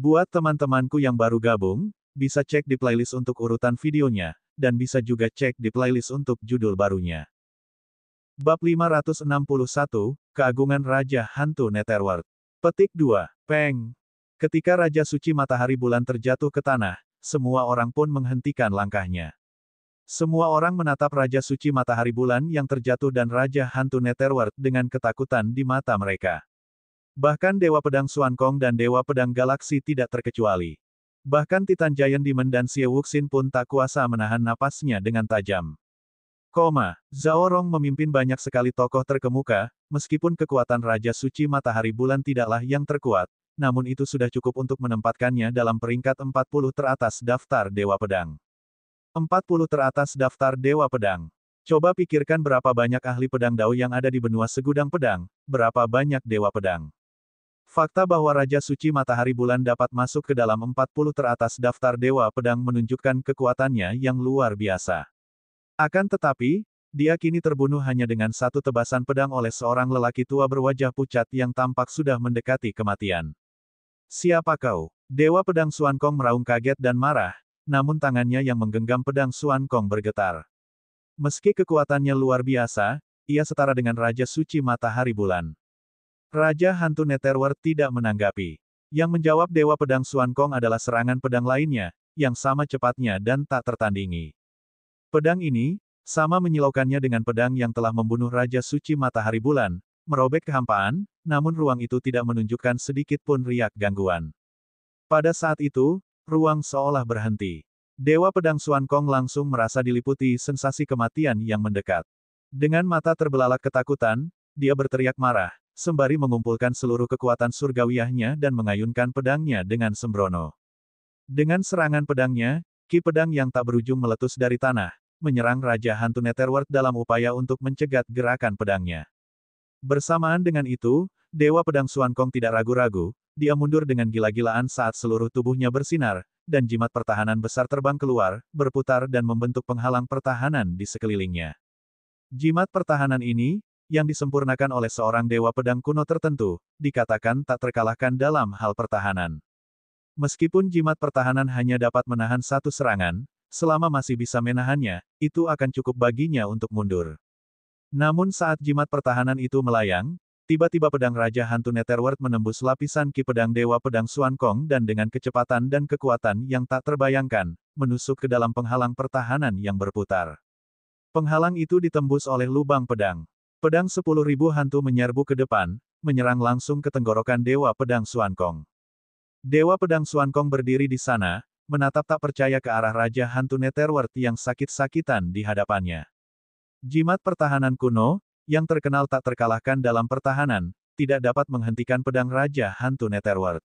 Buat teman-temanku yang baru gabung, bisa cek di playlist untuk urutan videonya, dan bisa juga cek di playlist untuk judul barunya. Bab 561, Keagungan Raja Hantu Netherworld. Petik 2. Peng. Ketika Raja Suci Matahari Bulan terjatuh ke tanah, semua orang pun menghentikan langkahnya. Semua orang menatap Raja Suci Matahari Bulan yang terjatuh dan Raja Hantu Netherworld dengan ketakutan di mata mereka. Bahkan Dewa Pedang Xuankong dan Dewa Pedang Galaksi tidak terkecuali. Bahkan Titan Giant Demon dan Xie Wuxin pun tak kuasa menahan napasnya dengan tajam. Zhao Rong memimpin banyak sekali tokoh terkemuka, meskipun kekuatan Raja Suci Matahari Bulan tidaklah yang terkuat, namun itu sudah cukup untuk menempatkannya dalam peringkat 40 teratas daftar Dewa Pedang. 40 teratas daftar Dewa Pedang. Coba pikirkan berapa banyak ahli pedang Dao yang ada di benua segudang pedang, berapa banyak Dewa Pedang. Fakta bahwa Raja Suci Matahari Bulan dapat masuk ke dalam 40 teratas daftar Dewa Pedang menunjukkan kekuatannya yang luar biasa. Akan tetapi, dia kini terbunuh hanya dengan satu tebasan pedang oleh seorang lelaki tua berwajah pucat yang tampak sudah mendekati kematian. Siapa kau? Dewa Pedang Xuankong meraung kaget dan marah, namun tangannya yang menggenggam pedang Xuankong bergetar. Meski kekuatannya luar biasa, ia setara dengan Raja Suci Matahari Bulan. Raja Hantu Netherworld tidak menanggapi. Yang menjawab Dewa Pedang Xuankong adalah serangan pedang lainnya, yang sama cepatnya dan tak tertandingi. Pedang ini, sama menyilaukannya dengan pedang yang telah membunuh Raja Suci Matahari Bulan, merobek kehampaan, namun ruang itu tidak menunjukkan sedikit pun riak gangguan. Pada saat itu, ruang seolah berhenti. Dewa Pedang Xuankong langsung merasa diliputi sensasi kematian yang mendekat. Dengan mata terbelalak ketakutan, dia berteriak marah, sembari mengumpulkan seluruh kekuatan surgawiyahnya dan mengayunkan pedangnya dengan sembrono. Dengan serangan pedangnya, ki pedang yang tak berujung meletus dari tanah, menyerang Raja Hantu Netherworld dalam upaya untuk mencegat gerakan pedangnya. Bersamaan dengan itu, Dewa Pedang Xuankong tidak ragu-ragu, dia mundur dengan gila-gilaan saat seluruh tubuhnya bersinar, dan jimat pertahanan besar terbang keluar, berputar dan membentuk penghalang pertahanan di sekelilingnya. Jimat pertahanan ini, yang disempurnakan oleh seorang dewa pedang kuno tertentu, dikatakan tak terkalahkan dalam hal pertahanan. Meskipun jimat pertahanan hanya dapat menahan satu serangan, selama masih bisa menahannya, itu akan cukup baginya untuk mundur. Namun saat jimat pertahanan itu melayang, tiba-tiba pedang Raja Hantu Netherworld menembus lapisan ki pedang Dewa Pedang Xuankong dan dengan kecepatan dan kekuatan yang tak terbayangkan, menusuk ke dalam penghalang pertahanan yang berputar. Penghalang itu ditembus oleh lubang pedang. Pedang 10.000 hantu menyerbu ke depan, menyerang langsung ke tenggorokan Dewa Pedang Xuankong. Dewa Pedang Xuankong berdiri di sana, menatap tak percaya ke arah Raja Hantu Netherworld yang sakit-sakitan di hadapannya. Jimat pertahanan kuno, yang terkenal tak terkalahkan dalam pertahanan, tidak dapat menghentikan pedang Raja Hantu Netherworld.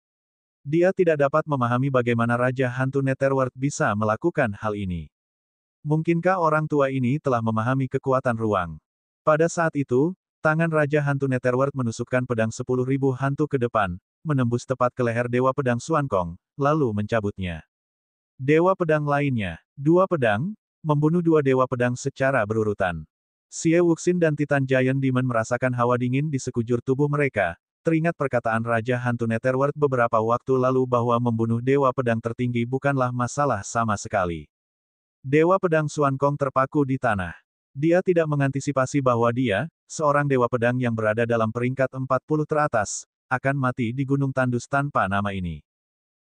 Dia tidak dapat memahami bagaimana Raja Hantu Netherworld bisa melakukan hal ini. Mungkinkah orang tua ini telah memahami kekuatan ruang? Pada saat itu, tangan Raja Hantu Netherworld menusukkan pedang 10.000 hantu ke depan, menembus tepat ke leher Dewa Pedang Xuankong, lalu mencabutnya. Dewa pedang lainnya, dua pedang, membunuh dua dewa pedang secara berurutan. Xie Wuxin dan Titan Giant Demon merasakan hawa dingin di sekujur tubuh mereka, teringat perkataan Raja Hantu Netherworld beberapa waktu lalu bahwa membunuh dewa pedang tertinggi bukanlah masalah sama sekali. Dewa Pedang Xuankong terpaku di tanah. Dia tidak mengantisipasi bahwa dia, seorang dewa pedang yang berada dalam peringkat 40 teratas, akan mati di Gunung Tandus tanpa nama ini.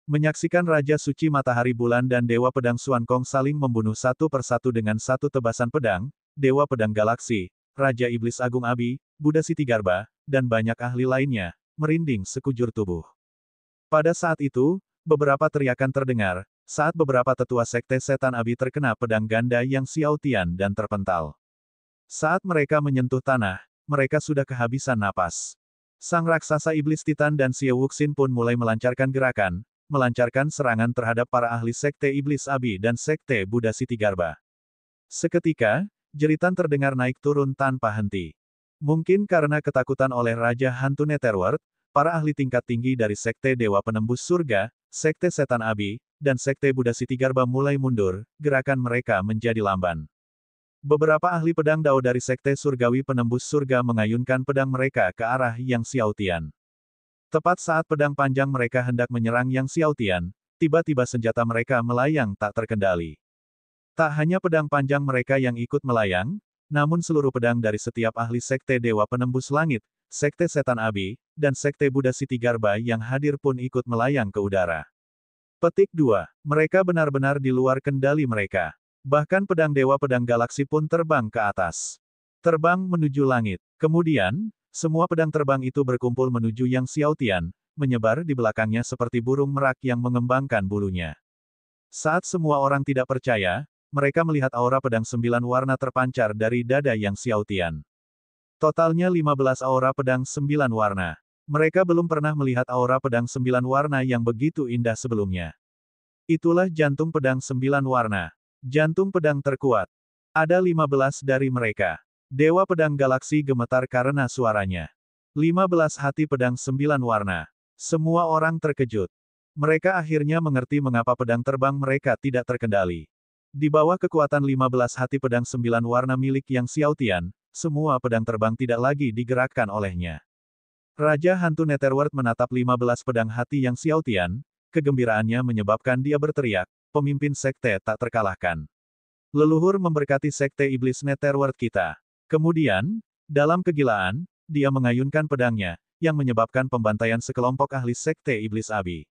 Menyaksikan Raja Suci Matahari Bulan dan Dewa Pedang Xuankong saling membunuh satu persatu dengan satu tebasan pedang, Dewa Pedang Galaksi, Raja Iblis Agung Abi, Buddha Sitigarba, dan banyak ahli lainnya, merinding sekujur tubuh. Pada saat itu, beberapa teriakan terdengar, saat beberapa tetua sekte setan Abi terkena pedang ganda yang Xiaotian dan terpental. Saat mereka menyentuh tanah, mereka sudah kehabisan napas. Sang raksasa iblis Titan dan Xie Wuxin pun mulai melancarkan gerakan, melancarkan serangan terhadap para ahli sekte iblis Abi dan sekte Buddha Sitigarba. Seketika, jeritan terdengar naik turun tanpa henti. Mungkin karena ketakutan oleh Raja Hantu Netherworld, para ahli tingkat tinggi dari sekte Dewa Penembus Surga, sekte Setan Abi, dan sekte Buddha Sitigarba mulai mundur, gerakan mereka menjadi lamban. Beberapa ahli pedang Dao dari sekte Surgawi Penembus Surga mengayunkan pedang mereka ke arah Yang Xiaotian. Tepat saat pedang panjang mereka hendak menyerang Yang Xiaotian, tiba-tiba senjata mereka melayang tak terkendali. Tak hanya pedang panjang mereka yang ikut melayang, namun seluruh pedang dari setiap ahli Sekte Dewa Penembus Langit, Sekte Setan Abi, dan Sekte Buddha Sitigarba yang hadir pun ikut melayang ke udara. Petik 2. Mereka benar-benar di luar kendali mereka. Bahkan pedang Dewa Pedang Galaksi pun terbang ke atas. Terbang menuju langit. Kemudian, semua pedang terbang itu berkumpul menuju Yang Xiaotian, menyebar di belakangnya seperti burung merak yang mengembangkan bulunya. Saat semua orang tidak percaya, mereka melihat aura pedang 9 warna terpancar dari dada Yang Xiaotian. Totalnya 15 aura pedang 9 warna. Mereka belum pernah melihat aura pedang 9 warna yang begitu indah sebelumnya. Itulah jantung pedang 9 warna. Jantung pedang terkuat. Ada 15 dari mereka. Dewa Pedang Galaksi gemetar karena suaranya. 15 hati pedang 9 warna. Semua orang terkejut. Mereka akhirnya mengerti mengapa pedang terbang mereka tidak terkendali. Di bawah kekuatan 15 hati pedang 9 warna milik Yang Xiaotian, semua pedang terbang tidak lagi digerakkan olehnya. Raja Hantu Netherworld menatap 15 pedang hati Yang Xiaotian, kegembiraannya menyebabkan dia berteriak, pemimpin sekte tak terkalahkan. Leluhur memberkati sekte iblis Netherworld kita. Kemudian, dalam kegilaan, dia mengayunkan pedangnya, yang menyebabkan pembantaian sekelompok ahli sekte iblis Abi.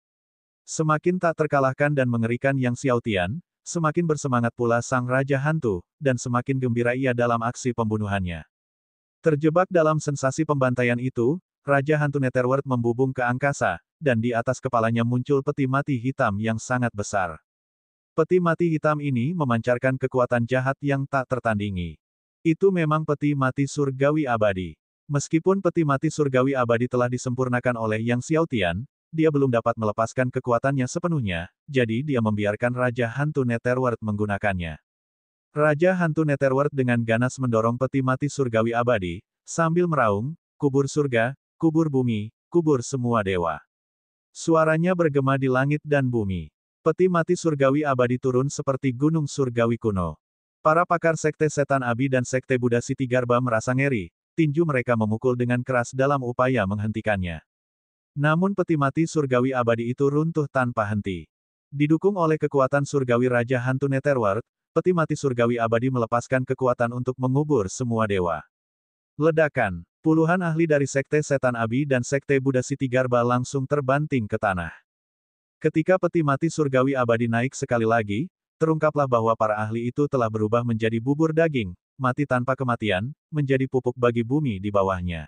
Semakin tak terkalahkan dan mengerikan Yang Xiaotian, semakin bersemangat pula sang Raja Hantu, dan semakin gembira ia dalam aksi pembunuhannya. Terjebak dalam sensasi pembantaian itu, Raja Hantu Netherworld membubung ke angkasa, dan di atas kepalanya muncul peti mati hitam yang sangat besar. Peti mati hitam ini memancarkan kekuatan jahat yang tak tertandingi. Itu memang peti mati surgawi abadi. Meskipun peti mati surgawi abadi telah disempurnakan oleh Yang Xiaotian, dia belum dapat melepaskan kekuatannya sepenuhnya, jadi dia membiarkan Raja Hantu Netherworld menggunakannya. Raja Hantu Netherworld dengan ganas mendorong peti mati surgawi abadi, sambil meraung, kubur surga, kubur bumi, kubur semua dewa. Suaranya bergema di langit dan bumi. Peti mati surgawi abadi turun seperti gunung surgawi kuno. Para pakar sekte setan Abi dan sekte Buddha Sitigarba merasa ngeri, tinju mereka memukul dengan keras dalam upaya menghentikannya. Namun peti mati surgawi abadi itu runtuh tanpa henti. Didukung oleh kekuatan surgawi Raja Hantu Netherworld, peti mati surgawi abadi melepaskan kekuatan untuk mengubur semua dewa. Ledakan. Puluhan ahli dari sekte setan Abi dan sekte Buddha Sitigarba langsung terbanting ke tanah. Ketika peti mati surgawi abadi naik sekali lagi, terungkaplah bahwa para ahli itu telah berubah menjadi bubur daging, mati tanpa kematian, menjadi pupuk bagi bumi di bawahnya.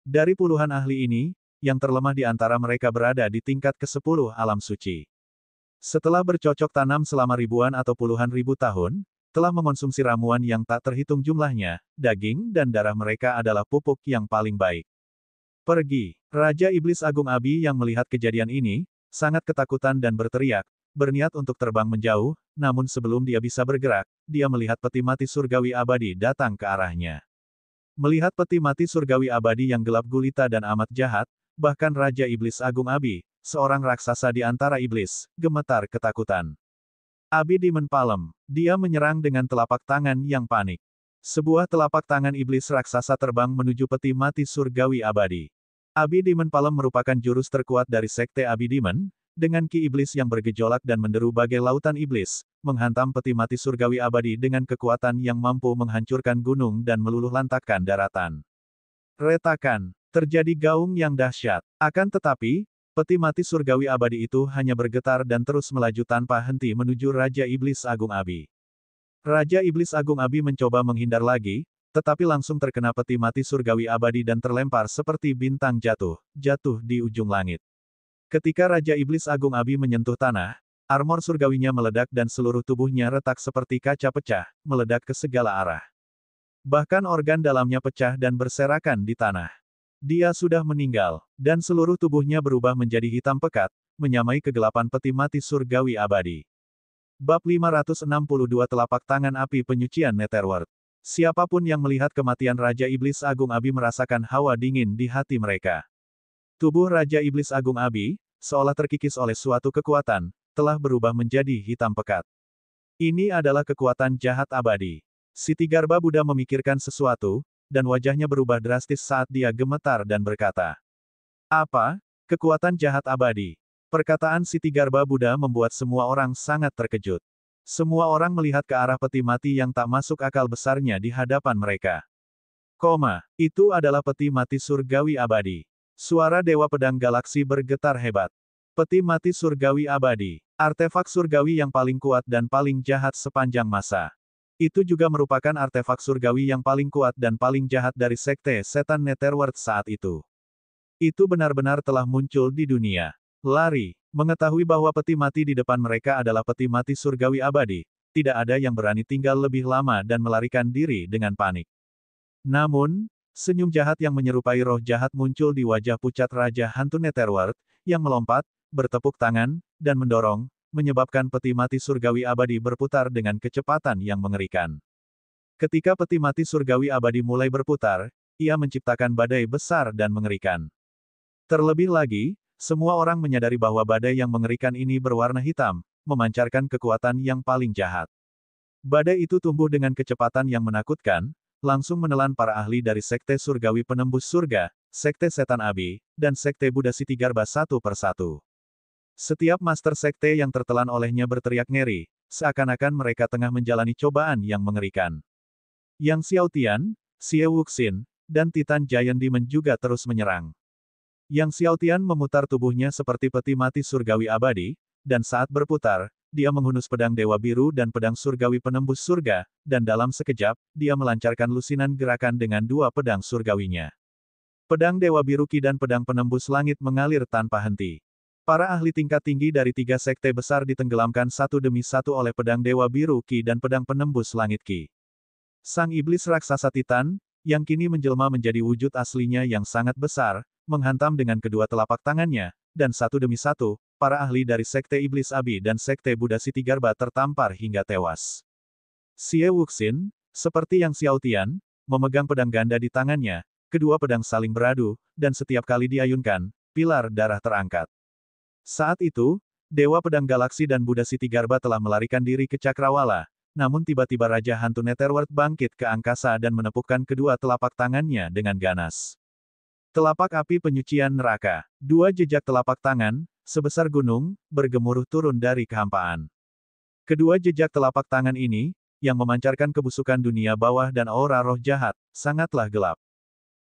Dari puluhan ahli ini, yang terlemah di antara mereka berada di tingkat ke-10 alam suci. Setelah bercocok tanam selama ribuan atau puluhan ribu tahun, telah mengonsumsi ramuan yang tak terhitung jumlahnya, daging dan darah mereka adalah pupuk yang paling baik. Pergi. Raja Iblis Agung Abi yang melihat kejadian ini, sangat ketakutan dan berteriak, berniat untuk terbang menjauh, namun sebelum dia bisa bergerak, dia melihat peti mati surgawi abadi datang ke arahnya. Melihat peti mati surgawi abadi yang gelap gulita dan amat jahat, bahkan Raja Iblis Agung Abi, seorang raksasa di antara iblis, gemetar ketakutan. Abi Demon Palm, dia menyerang dengan telapak tangan yang panik. Sebuah telapak tangan iblis raksasa terbang menuju peti mati surgawi abadi. Abi Demon Palm merupakan jurus terkuat dari sekte Abi Demon, dengan ki iblis yang bergejolak dan menderu bagai lautan iblis, menghantam peti mati surgawi abadi dengan kekuatan yang mampu menghancurkan gunung dan meluluh lantakkan daratan. Retakan. Terjadi gaung yang dahsyat. Akan tetapi, peti mati surgawi abadi itu hanya bergetar dan terus melaju tanpa henti menuju Raja Iblis Agung Abi. Raja Iblis Agung Abi mencoba menghindar lagi, tetapi langsung terkena peti mati surgawi abadi dan terlempar seperti bintang jatuh di ujung langit. Ketika Raja Iblis Agung Abi menyentuh tanah, armor surgawinya meledak dan seluruh tubuhnya retak seperti kaca pecah, meledak ke segala arah. Bahkan organ dalamnya pecah dan berserakan di tanah. Dia sudah meninggal, dan seluruh tubuhnya berubah menjadi hitam pekat, menyamai kegelapan peti mati surgawi abadi. Bab 562 Telapak Tangan Api Penyucian Netherworld. Siapapun yang melihat kematian Raja Iblis Agung Abi merasakan hawa dingin di hati mereka. Tubuh Raja Iblis Agung Abi, seolah terkikis oleh suatu kekuatan, telah berubah menjadi hitam pekat. Ini adalah kekuatan jahat abadi. Sitigarba Buddha memikirkan sesuatu, dan wajahnya berubah drastis saat dia gemetar dan berkata, "Apa? Kekuatan jahat abadi. Perkataan Siti Garba Buddha membuat semua orang sangat terkejut. Semua orang melihat ke arah peti mati yang tak masuk akal besarnya di hadapan mereka. Itu adalah peti mati surgawi abadi. Suara Dewa Pedang Galaksi bergetar hebat. Peti mati surgawi abadi. Artefak surgawi yang paling kuat dan paling jahat sepanjang masa. Itu juga merupakan artefak surgawi yang paling kuat dan paling jahat dari Sekte Setan Netherworld saat itu. Itu benar-benar telah muncul di dunia. Lari, mengetahui bahwa peti mati di depan mereka adalah peti mati surgawi abadi, tidak ada yang berani tinggal lebih lama dan melarikan diri dengan panik. Namun, senyum jahat yang menyerupai roh jahat muncul di wajah pucat Raja Hantu Netherworld, yang melompat, bertepuk tangan, dan mendorong, menyebabkan peti mati surgawi abadi berputar dengan kecepatan yang mengerikan. Ketika peti mati surgawi abadi mulai berputar, ia menciptakan badai besar dan mengerikan. Terlebih lagi, semua orang menyadari bahwa badai yang mengerikan ini berwarna hitam, memancarkan kekuatan yang paling jahat. Badai itu tumbuh dengan kecepatan yang menakutkan, langsung menelan para ahli dari Sekte Surgawi Penembus Surga, Sekte Setan Abi, dan Sekte Buddha Siti Garba satu persatu. Setiap master sekte yang tertelan olehnya berteriak ngeri, seakan-akan mereka tengah menjalani cobaan yang mengerikan. Yang Xiao Tian, Xie Wuxin, dan Titan Giant Demon juga terus menyerang. Yang Xiao Tian memutar tubuhnya seperti peti mati surgawi abadi, dan saat berputar, dia menghunus pedang Dewa Biru dan pedang surgawi penembus surga, dan dalam sekejap, dia melancarkan lusinan gerakan dengan dua pedang surgawinya. Pedang Dewa Biru Ki dan pedang penembus langit mengalir tanpa henti. Para ahli tingkat tinggi dari tiga sekte besar ditenggelamkan satu demi satu oleh pedang Dewa Biru Ki dan pedang penembus langit Ki. Sang iblis raksasa Titan, yang kini menjelma menjadi wujud aslinya yang sangat besar, menghantam dengan kedua telapak tangannya, dan satu demi satu, para ahli dari Sekte Iblis Abi dan Sekte Buddha Siti Garba tertampar hingga tewas. Xie Wuxin, seperti yang Xiao Tian, memegang pedang ganda di tangannya, kedua pedang saling beradu, dan setiap kali diayunkan, pilar darah terangkat. Saat itu, Dewa Pedang Galaksi dan Buddha Siti Garba telah melarikan diri ke Cakrawala, namun tiba-tiba Raja Hantu Netherworld bangkit ke angkasa dan menepukkan kedua telapak tangannya dengan ganas. Telapak api penyucian neraka. Dua jejak telapak tangan, sebesar gunung, bergemuruh turun dari kehampaan. Kedua jejak telapak tangan ini, yang memancarkan kebusukan dunia bawah dan aura roh jahat, sangatlah gelap.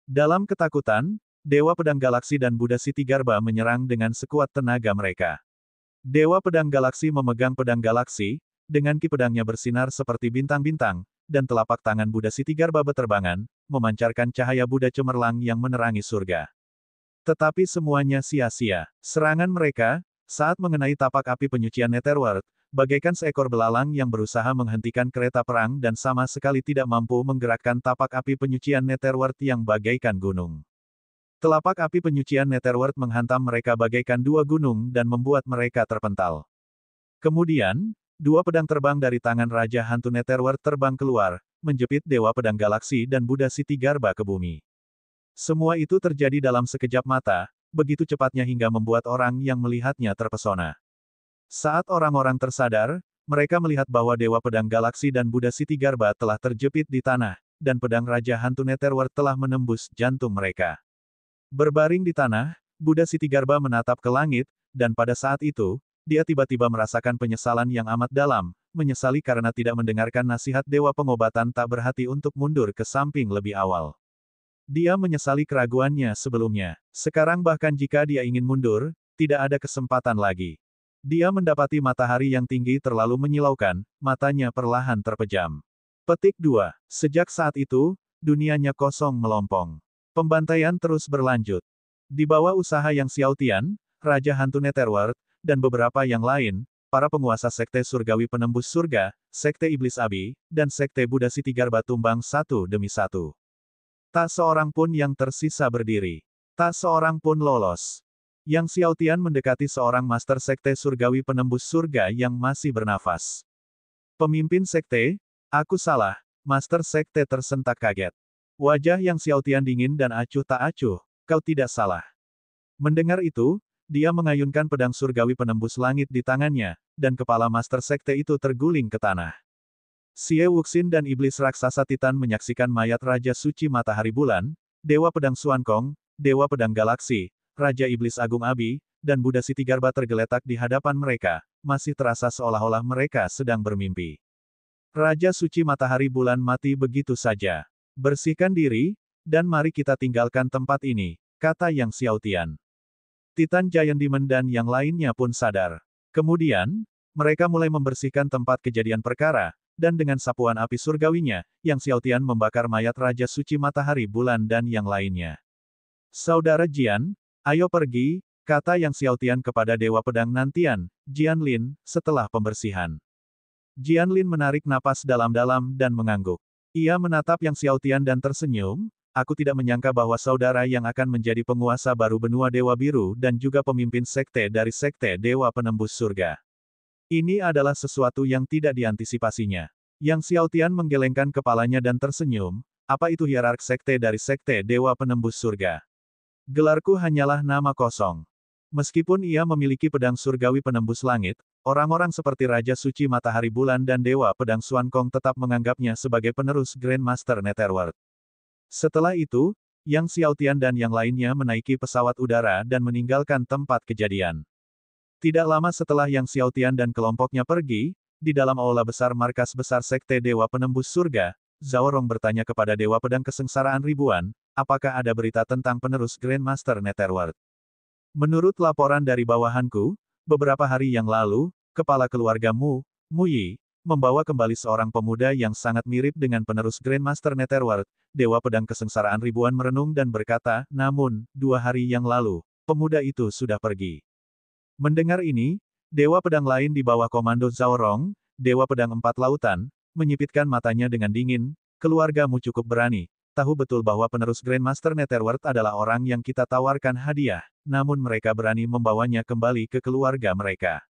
Dalam ketakutan, Dewa Pedang Galaksi dan Buddha Siti Garba menyerang dengan sekuat tenaga mereka. Dewa Pedang Galaksi memegang pedang galaksi, dengan ki pedangnya bersinar seperti bintang-bintang, dan telapak tangan Buddha Siti Garba beterbangan, memancarkan cahaya Buddha cemerlang yang menerangi surga. Tetapi semuanya sia-sia. Serangan mereka, saat mengenai tapak api penyucian Netherworld, bagaikan seekor belalang yang berusaha menghentikan kereta perang dan sama sekali tidak mampu menggerakkan tapak api penyucian Netherworld yang bagaikan gunung. Telapak api penyucian Netherworld menghantam mereka bagaikan dua gunung dan membuat mereka terpental. Kemudian, dua pedang terbang dari tangan Raja Hantu Netherworld terbang keluar, menjepit Dewa Pedang Galaksi dan Buddha Siti Garba ke bumi. Semua itu terjadi dalam sekejap mata, begitu cepatnya hingga membuat orang yang melihatnya terpesona. Saat orang-orang tersadar, mereka melihat bahwa Dewa Pedang Galaksi dan Buddha Siti Garba telah terjepit di tanah, dan pedang Raja Hantu Netherworld telah menembus jantung mereka. Berbaring di tanah, Buddha Siti Garba menatap ke langit, dan pada saat itu, dia tiba-tiba merasakan penyesalan yang amat dalam, menyesali karena tidak mendengarkan nasihat Dewa Pengobatan tak berhati untuk mundur ke samping lebih awal. Dia menyesali keraguannya sebelumnya. Sekarang bahkan jika dia ingin mundur, tidak ada kesempatan lagi. Dia mendapati matahari yang tinggi terlalu menyilaukan, matanya perlahan terpejam. Petik 2. Sejak saat itu, dunianya kosong melompong. Pembantaian terus berlanjut. Di bawah usaha yang Xiao Tian, Raja Hantu Netherworld, dan beberapa yang lain, para penguasa Sekte Surgawi Penembus Surga, Sekte Iblis Abi, dan Sekte Buddha Siti Garba tumbang satu demi satu. Tak seorang pun yang tersisa berdiri. Tak seorang pun lolos. Yang Xiao Tian mendekati seorang Master Sekte Surgawi Penembus Surga yang masih bernafas. Pemimpin Sekte, aku salah, Master Sekte tersentak kaget. Wajah yang Xiao Tian dingin dan acuh tak acuh, kau tidak salah. Mendengar itu, dia mengayunkan pedang surgawi penembus langit di tangannya, dan kepala Master Sekte itu terguling ke tanah. Xie Wuxin dan Iblis Raksasa Titan menyaksikan mayat Raja Suci Matahari Bulan, Dewa Pedang Xuankong, Dewa Pedang Galaksi, Raja Iblis Agung Abi, dan Buddha Sitigarbha tergeletak di hadapan mereka, masih terasa seolah-olah mereka sedang bermimpi. Raja Suci Matahari Bulan mati begitu saja. Bersihkan diri, dan mari kita tinggalkan tempat ini, kata Yang Xiaotian. Titan Giant Demon dan yang lainnya pun sadar. Kemudian, mereka mulai membersihkan tempat kejadian perkara, dan dengan sapuan api surgawinya, Yang Xiaotian membakar mayat Raja Suci Matahari Bulan dan yang lainnya. Saudara Jian, ayo pergi, kata Yang Xiaotian kepada Dewa Pedang Nantian, Jianlin, setelah pembersihan. Jianlin menarik napas dalam-dalam dan mengangguk. Ia menatap Yang Xiaotian dan tersenyum, aku tidak menyangka bahwa saudara yang akan menjadi penguasa baru benua Dewa Biru dan juga pemimpin sekte dari Sekte Dewa Penembus Surga. Ini adalah sesuatu yang tidak diantisipasinya. Yang Xiaotian menggelengkan kepalanya dan tersenyum, apa itu hierark sekte dari Sekte Dewa Penembus Surga? Gelarku hanyalah nama kosong. Meskipun ia memiliki pedang surgawi penembus langit, orang-orang seperti Raja Suci Matahari Bulan dan Dewa Pedang Xuankong tetap menganggapnya sebagai penerus Grandmaster Netherworld. Setelah itu, Yang Xiaotian dan yang lainnya menaiki pesawat udara dan meninggalkan tempat kejadian. Tidak lama setelah Yang Xiaotian dan kelompoknya pergi, di dalam aula besar markas besar Sekte Dewa Penembus Surga, Zhao Rong bertanya kepada Dewa Pedang Kesengsaraan Ribuan, apakah ada berita tentang penerus Grandmaster Netherworld? Menurut laporan dari bawahanku, beberapa hari yang lalu, kepala keluarga Mu Yi, membawa kembali seorang pemuda yang sangat mirip dengan penerus Grandmaster Netherworld. Dewa Pedang Kesengsaraan Ribuan merenung dan berkata, namun, 2 hari yang lalu, pemuda itu sudah pergi. Mendengar ini, Dewa Pedang lain di bawah komando Zhao Rong, Dewa Pedang Empat Lautan, menyipitkan matanya dengan dingin, keluargamu cukup berani. Tahu betul bahwa penerus Grandmaster Netherworld adalah orang yang kita tawarkan hadiah, namun mereka berani membawanya kembali ke keluarga mereka.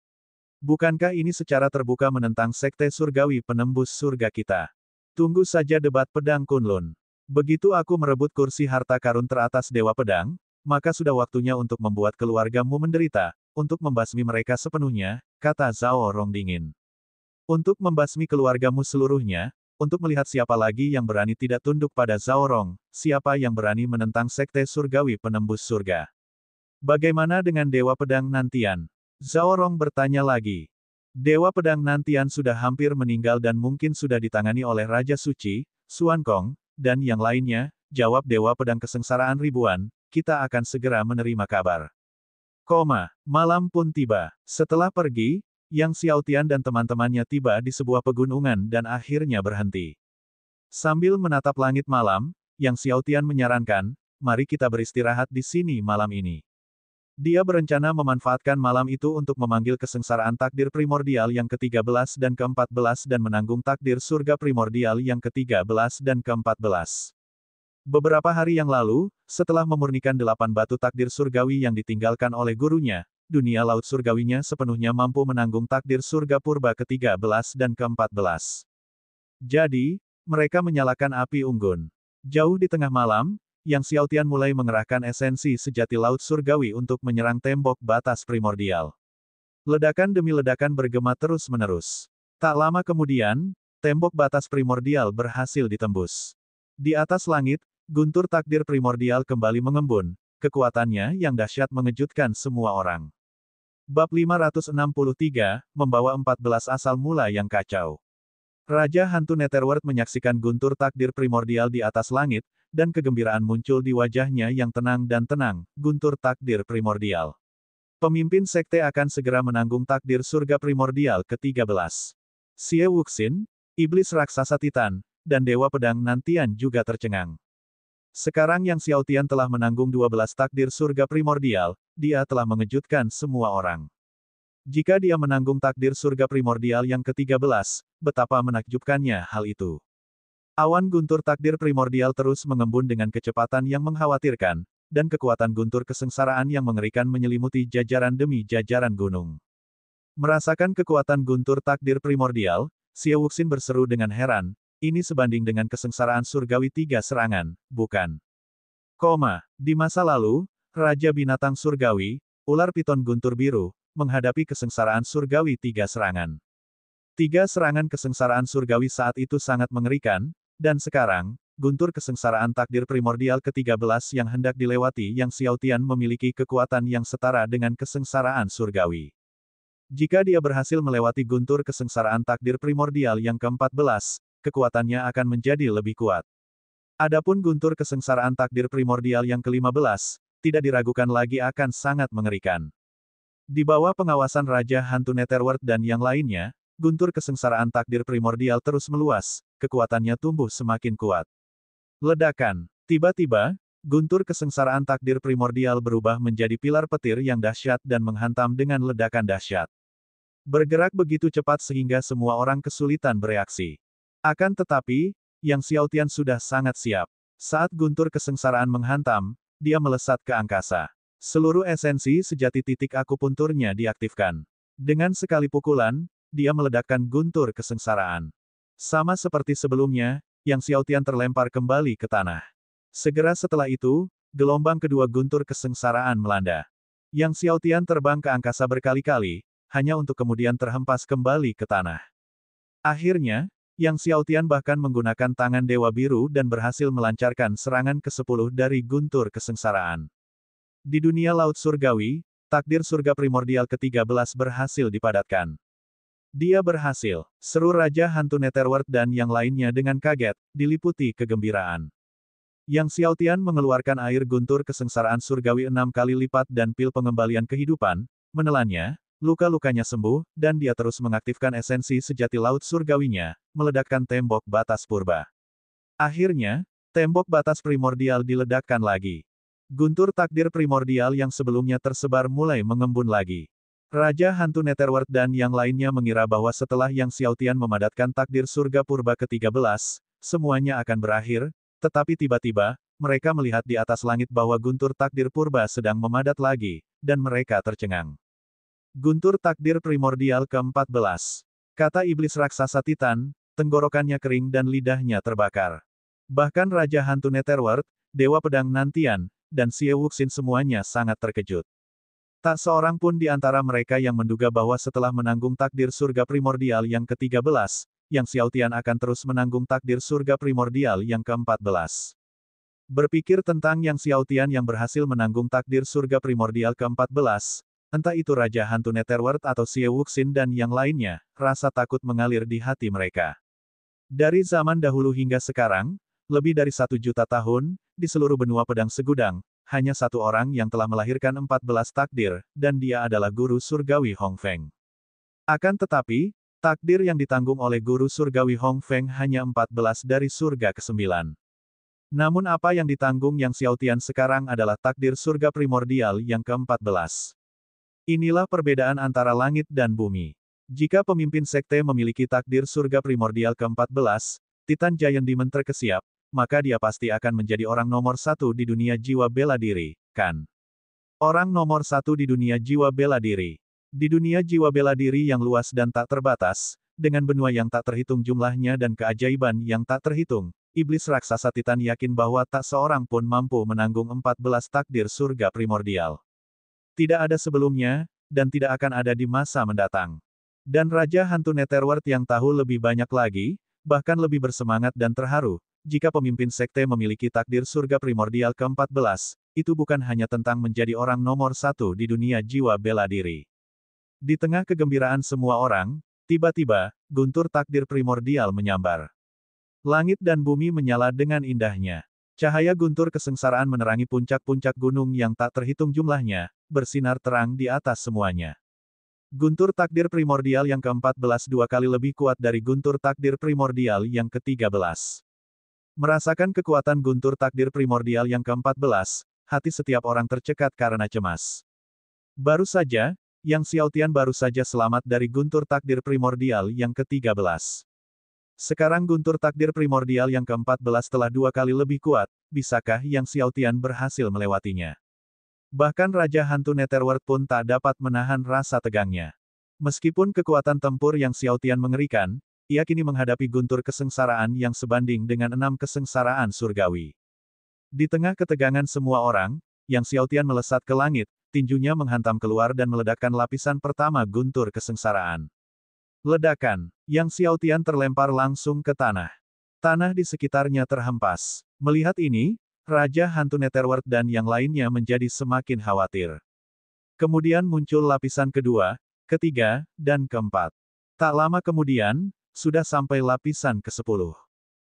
Bukankah ini secara terbuka menentang Sekte Surgawi Penembus Surga kita? Tunggu saja debat pedang Kunlun. Begitu aku merebut kursi harta karun teratas Dewa Pedang, maka sudah waktunya untuk membuat keluargamu menderita, untuk membasmi mereka sepenuhnya, kata Zhao Rong dingin. Untuk membasmi keluargamu seluruhnya, untuk melihat siapa lagi yang berani tidak tunduk pada Zhao Rong, siapa yang berani menentang Sekte Surgawi Penembus Surga. Bagaimana dengan Dewa Pedang Nantian? Zhao Rong bertanya lagi. Dewa Pedang Nantian sudah hampir meninggal dan mungkin sudah ditangani oleh Raja Suci, Xuankong, dan yang lainnya, jawab Dewa Pedang Kesengsaraan Ribuan, kita akan segera menerima kabar. Malam pun tiba. Setelah pergi, Yang Xiaotian dan teman-temannya tiba di sebuah pegunungan dan akhirnya berhenti. Sambil menatap langit malam, Yang Xiaotian menyarankan, mari kita beristirahat di sini malam ini. Dia berencana memanfaatkan malam itu untuk memanggil kesengsaraan takdir primordial yang ke-13 dan ke-14 dan menanggung takdir surga primordial yang ke-13 dan ke-14. Beberapa hari yang lalu, setelah memurnikan 8 batu takdir surgawi yang ditinggalkan oleh gurunya, dunia laut surgawinya sepenuhnya mampu menanggung takdir surga purba ke-13 dan ke-14. Jadi, mereka menyalakan api unggun. Jauh di tengah malam, Yang Xiaotian mulai mengerahkan esensi sejati laut surgawi untuk menyerang tembok batas primordial. Ledakan demi ledakan bergema terus-menerus. Tak lama kemudian, tembok batas primordial berhasil ditembus. Di atas langit, guntur takdir primordial kembali mengembun, kekuatannya yang dahsyat mengejutkan semua orang. Bab 563, membawa 14 asal mula yang kacau. Raja Hantu Netherworld menyaksikan guntur takdir primordial di atas langit, dan kegembiraan muncul di wajahnya yang tenang dan tenang, guntur takdir primordial. Pemimpin sekte akan segera menanggung takdir surga primordial ke-13. Xie Wuxin, iblis raksasa Titan, dan Dewa Pedang Nantian juga tercengang. Sekarang Yang Xiaotian telah menanggung 12 takdir surga primordial, dia telah mengejutkan semua orang. Jika dia menanggung takdir surga primordial yang ke-13, betapa menakjubkannya hal itu. Awan guntur takdir primordial terus mengembun dengan kecepatan yang mengkhawatirkan, dan kekuatan guntur kesengsaraan yang mengerikan menyelimuti jajaran demi jajaran gunung. Merasakan kekuatan guntur takdir primordial, Xie Wuxin berseru dengan heran, ini sebanding dengan kesengsaraan surgawi 3 serangan, bukan? Di masa lalu, Raja Binatang Surgawi, ular piton guntur biru, menghadapi kesengsaraan surgawi 3 serangan. 3 serangan kesengsaraan surgawi saat itu sangat mengerikan, dan sekarang, guntur kesengsaraan takdir primordial ke-13 yang hendak dilewati Yang Xiaotian memiliki kekuatan yang setara dengan kesengsaraan surgawi. Jika dia berhasil melewati guntur kesengsaraan takdir primordial yang ke-14, kekuatannya akan menjadi lebih kuat. Adapun guntur kesengsaraan takdir primordial yang ke-15, tidak diragukan lagi akan sangat mengerikan. Di bawah pengawasan Raja Hantu Netherworld dan yang lainnya, guntur kesengsaraan takdir primordial terus meluas, kekuatannya tumbuh semakin kuat. Ledakan. Tiba-tiba, guntur kesengsaraan takdir primordial berubah menjadi pilar petir yang dahsyat dan menghantam dengan ledakan dahsyat. Bergerak begitu cepat sehingga semua orang kesulitan bereaksi. Akan tetapi, Yang Xiaotian sudah sangat siap. Saat guntur kesengsaraan menghantam, dia melesat ke angkasa. Seluruh esensi sejati titik akupunturnya diaktifkan. Dengan sekali pukulan, dia meledakkan guntur kesengsaraan. Sama seperti sebelumnya, Yang Xiaotian terlempar kembali ke tanah. Segera setelah itu, gelombang kedua guntur kesengsaraan melanda. Yang Xiaotian terbang ke angkasa berkali-kali, hanya untuk kemudian terhempas kembali ke tanah. Akhirnya, Yang Xiaotian bahkan menggunakan tangan Dewa Biru dan berhasil melancarkan serangan ke-10 dari guntur kesengsaraan. Di dunia laut surgawi, takdir surga primordial ke-13 berhasil dipadatkan. Dia berhasil, seru Raja Hantu Netherworld dan yang lainnya dengan kaget, diliputi kegembiraan. Yang Xiaotian mengeluarkan air guntur kesengsaraan surgawi 6 kali lipat dan pil pengembalian kehidupan, menelannya, luka-lukanya sembuh, dan dia terus mengaktifkan esensi sejati laut surgawinya, meledakkan tembok batas purba. Akhirnya, tembok batas primordial diledakkan lagi. Guntur takdir primordial yang sebelumnya tersebar mulai mengembun lagi. Raja Hantu Netherworld dan yang lainnya mengira bahwa setelah Yang Xiaotian memadatkan takdir surga purba ke-13, semuanya akan berakhir, tetapi tiba-tiba, mereka melihat di atas langit bahwa guntur takdir purba sedang memadat lagi, dan mereka tercengang. Guntur takdir primordial ke-14. Kata iblis raksasa Titan, tenggorokannya kering dan lidahnya terbakar. Bahkan Raja Hantu Netherworld, Dewa Pedang Nantian, dan Xie Wuxin semuanya sangat terkejut. Tak seorang pun di antara mereka yang menduga bahwa setelah menanggung takdir surga primordial yang ke-13, Yang Xiaotian akan terus menanggung takdir surga primordial yang ke-14. Berpikir tentang Yang Xiaotian yang berhasil menanggung takdir surga primordial ke-14, entah itu Raja Hantu Netherworld atau Xie Wuxin dan yang lainnya, rasa takut mengalir di hati mereka. Dari zaman dahulu hingga sekarang, lebih dari 1.000.000 tahun, di seluruh benua pedang segudang, hanya satu orang yang telah melahirkan 14 takdir, dan dia adalah guru surgawi Hong Feng. Akan tetapi, takdir yang ditanggung oleh guru surgawi Hong Feng hanya 14 dari surga ke-9. Namun apa yang ditanggung Yang Xiaotian sekarang adalah takdir surga primordial yang ke-14. Inilah perbedaan antara langit dan bumi. Jika pemimpin sekte memiliki takdir surga primordial ke-14, Titan Giant Demon terkesiap, maka dia pasti akan menjadi orang nomor 1 di dunia jiwa bela diri, kan? Orang nomor 1 di dunia jiwa bela diri. Di dunia jiwa bela diri yang luas dan tak terbatas, dengan benua yang tak terhitung jumlahnya dan keajaiban yang tak terhitung, iblis raksasa Titan yakin bahwa tak seorang pun mampu menanggung 14 takdir surga primordial. Tidak ada sebelumnya, dan tidak akan ada di masa mendatang. Dan Raja Hantu Netherworld yang tahu lebih banyak lagi, bahkan lebih bersemangat dan terharu, jika pemimpin sekte memiliki takdir surga primordial ke-14, itu bukan hanya tentang menjadi orang nomor 1 di dunia jiwa bela diri. Di tengah kegembiraan semua orang, tiba-tiba, guntur takdir primordial menyambar. Langit dan bumi menyala dengan indahnya. Cahaya guntur kesengsaraan menerangi puncak-puncak gunung yang tak terhitung jumlahnya, bersinar terang di atas semuanya. Guntur takdir primordial yang ke-14 2 kali lebih kuat dari guntur takdir primordial yang ke-13. Merasakan kekuatan guntur takdir primordial yang ke-14, hati setiap orang tercekat karena cemas. Baru saja, Yang Xiaotian baru saja selamat dari guntur takdir primordial yang ke-13. Sekarang guntur takdir primordial yang ke-14 telah 2 kali lebih kuat, bisakah Yang Xiaotian berhasil melewatinya? Bahkan Raja Hantu Netherworld pun tak dapat menahan rasa tegangnya. Meskipun kekuatan tempur Yang Xiaotian mengerikan, ia kini menghadapi guntur kesengsaraan yang sebanding dengan 6 kesengsaraan surgawi. Di tengah ketegangan semua orang, Yang Xiaotian melesat ke langit, tinjunya menghantam keluar dan meledakkan lapisan pertama guntur kesengsaraan. Ledakan, Yang Xiaotian terlempar langsung ke tanah. Tanah di sekitarnya terhempas. Melihat ini, Raja Hantu Netherworld dan yang lainnya menjadi semakin khawatir. Kemudian muncul lapisan kedua, ketiga, dan keempat. Tak lama kemudian, sudah sampai lapisan ke-10.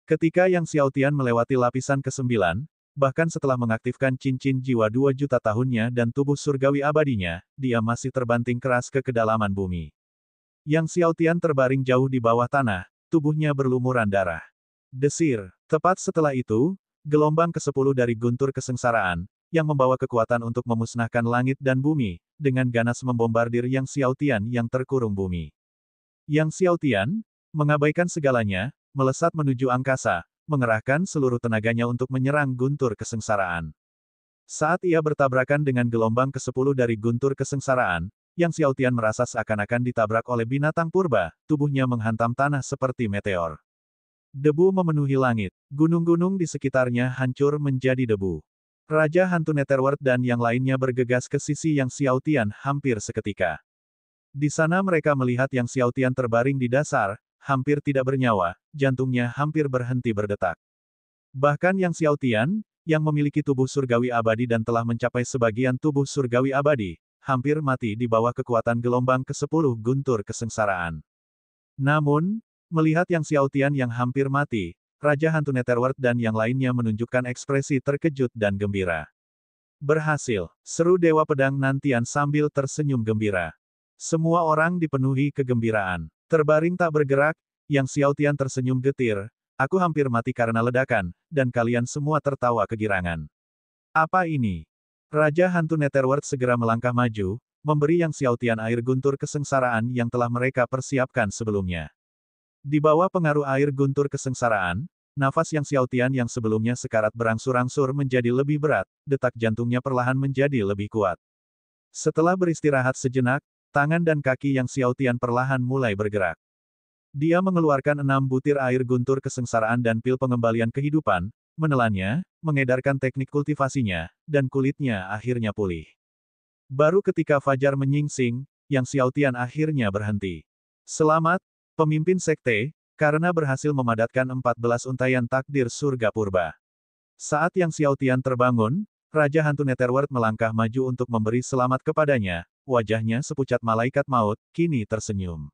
Ketika Yang Xiaotian melewati lapisan ke-9, bahkan setelah mengaktifkan cincin jiwa 2 juta tahunnya dan tubuh surgawi abadinya, dia masih terbanting keras ke kedalaman bumi. Yang Xiaotian terbaring jauh di bawah tanah, tubuhnya berlumuran darah. Desir. Tepat setelah itu, gelombang ke-10 dari guntur kesengsaraan, yang membawa kekuatan untuk memusnahkan langit dan bumi, dengan ganas membombardir Yang Xiaotian yang terkurung bumi. Yang Xiaotian, mengabaikan segalanya, melesat menuju angkasa, mengerahkan seluruh tenaganya untuk menyerang guntur kesengsaraan. Saat ia bertabrakan dengan gelombang ke-10 dari guntur kesengsaraan, Yang Xiaotian merasa seakan-akan ditabrak oleh binatang purba, tubuhnya menghantam tanah seperti meteor. Debu memenuhi langit, gunung-gunung di sekitarnya hancur menjadi debu. Raja Hantu Netherworld dan yang lainnya bergegas ke sisi Yang Xiaotian hampir seketika. Di sana mereka melihat Yang Xiaotian terbaring di dasar, hampir tidak bernyawa, jantungnya hampir berhenti berdetak. Bahkan Yang Xiaotian, yang memiliki tubuh surgawi abadi dan telah mencapai sebagian tubuh surgawi abadi, hampir mati di bawah kekuatan gelombang ke-10 guntur kesengsaraan. Namun, melihat Yang Xiaotian yang hampir mati, Raja Hantu Netherworld dan yang lainnya menunjukkan ekspresi terkejut dan gembira. Berhasil, seru Dewa Pedang Nantian sambil tersenyum gembira. Semua orang dipenuhi kegembiraan. Terbaring tak bergerak, Yang Xiaotian tersenyum getir, aku hampir mati karena ledakan, dan kalian semua tertawa kegirangan. Apa ini? Raja Hantu Netherworld segera melangkah maju, memberi Yang Xiaotian air guntur kesengsaraan yang telah mereka persiapkan sebelumnya. Di bawah pengaruh air guntur kesengsaraan, nafas Yang Xiaotian yang sebelumnya sekarat berangsur-angsur menjadi lebih berat, detak jantungnya perlahan menjadi lebih kuat. Setelah beristirahat sejenak, tangan dan kaki Yang Xiaotian perlahan mulai bergerak. Dia mengeluarkan 6 butir air guntur kesengsaraan dan pil pengembalian kehidupan, menelannya, mengedarkan teknik kultivasinya, dan kulitnya akhirnya pulih. Baru ketika fajar menyingsing, Yang Xiaotian akhirnya berhenti. Selamat, pemimpin sekte, karena berhasil memadatkan 14 untaian takdir surga purba. Saat Yang Xiaotian terbangun, Raja Hantu Netherworld melangkah maju untuk memberi selamat kepadanya, wajahnya sepucat malaikat maut, kini tersenyum.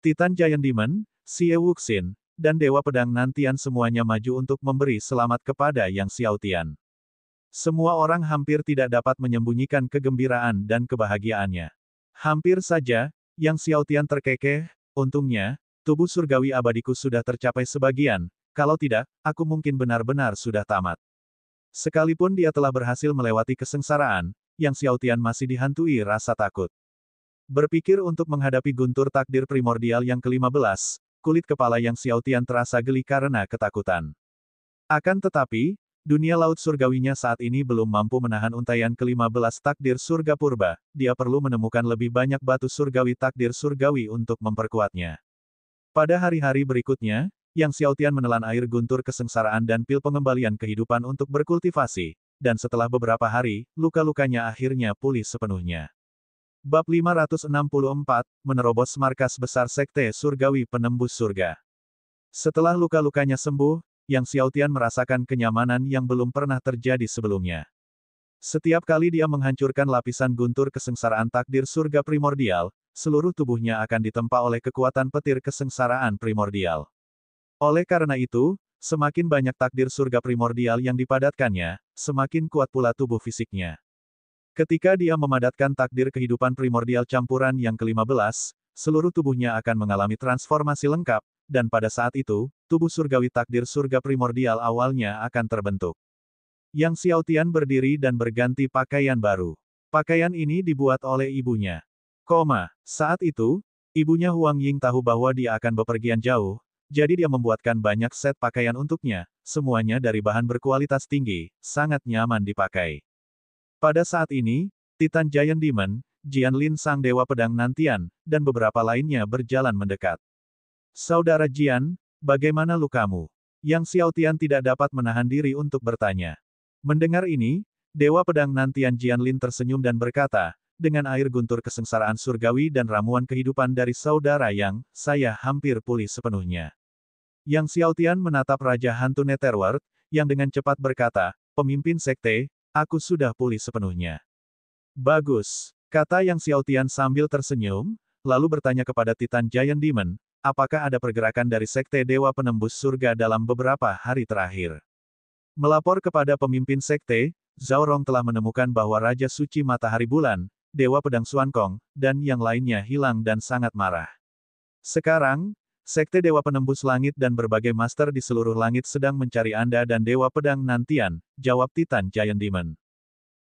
Titan Giant Demon, Xie Wuxin, dan Dewa Pedang Nantian semuanya maju untuk memberi selamat kepada Yang Xiaotian. Semua orang hampir tidak dapat menyembunyikan kegembiraan dan kebahagiaannya. Hampir saja, Yang Xiaotian terkekeh, untungnya, tubuh surgawi abadiku sudah tercapai sebagian, kalau tidak, aku mungkin benar-benar sudah tamat. Sekalipun dia telah berhasil melewati kesengsaraan, Yang Xiaotian masih dihantui rasa takut. Berpikir untuk menghadapi guntur takdir primordial yang ke-15, kulit kepala Yang Xiaotian terasa geli karena ketakutan. Akan tetapi, dunia laut surgawinya saat ini belum mampu menahan untaian ke-15 takdir surga purba, dia perlu menemukan lebih banyak batu surgawi takdir surgawi untuk memperkuatnya. Pada hari-hari berikutnya, Yang Xiaotian menelan air guntur kesengsaraan dan pil pengembalian kehidupan untuk berkultivasi, dan setelah beberapa hari, luka-lukanya akhirnya pulih sepenuhnya. Bab 564, Menerobos Markas Besar Sekte Surgawi Penembus Surga. Setelah luka-lukanya sembuh, Yang Xiaotian merasakan kenyamanan yang belum pernah terjadi sebelumnya. Setiap kali dia menghancurkan lapisan guntur kesengsaraan takdir surga primordial, seluruh tubuhnya akan ditempa oleh kekuatan petir kesengsaraan primordial. Oleh karena itu, semakin banyak takdir surga primordial yang dipadatkannya, semakin kuat pula tubuh fisiknya. Ketika dia memadatkan takdir kehidupan primordial campuran yang ke-15, seluruh tubuhnya akan mengalami transformasi lengkap, dan pada saat itu, tubuh surgawi takdir surga primordial awalnya akan terbentuk. Yang Xiaotian berdiri dan berganti pakaian baru. Pakaian ini dibuat oleh ibunya. Saat itu, ibunya Huang Ying tahu bahwa dia akan bepergian jauh, jadi dia membuatkan banyak set pakaian untuknya, semuanya dari bahan berkualitas tinggi, sangat nyaman dipakai. Pada saat ini, Titan Giant Demon, Jianlin Sang Dewa Pedang Nantian, dan beberapa lainnya berjalan mendekat. Saudara Jian, bagaimana lukamu? Yang Xiaotian tidak dapat menahan diri untuk bertanya. Mendengar ini, Dewa Pedang Nantian Jianlin tersenyum dan berkata, dengan air guntur kesengsaraan surgawi dan ramuan kehidupan dari saudara Yang, saya hampir pulih sepenuhnya. Yang Xiaotian menatap Raja Hantu Netherworld, yang dengan cepat berkata, "Pemimpin sekte, aku sudah pulih sepenuhnya." "Bagus," kata Yang Xiaotian sambil tersenyum, lalu bertanya kepada Titan Giant Demon, "Apakah ada pergerakan dari Sekte Dewa Penembus Surga dalam beberapa hari terakhir?" Melapor kepada pemimpin sekte, Zhao Rong telah menemukan bahwa Raja Suci Matahari Bulan, Dewa Pedang Xuankong, dan yang lainnya hilang dan sangat marah. Sekarang, Sekte Dewa Penembus Langit dan berbagai master di seluruh langit sedang mencari Anda dan Dewa Pedang Nantian, jawab Titan Giant Demon.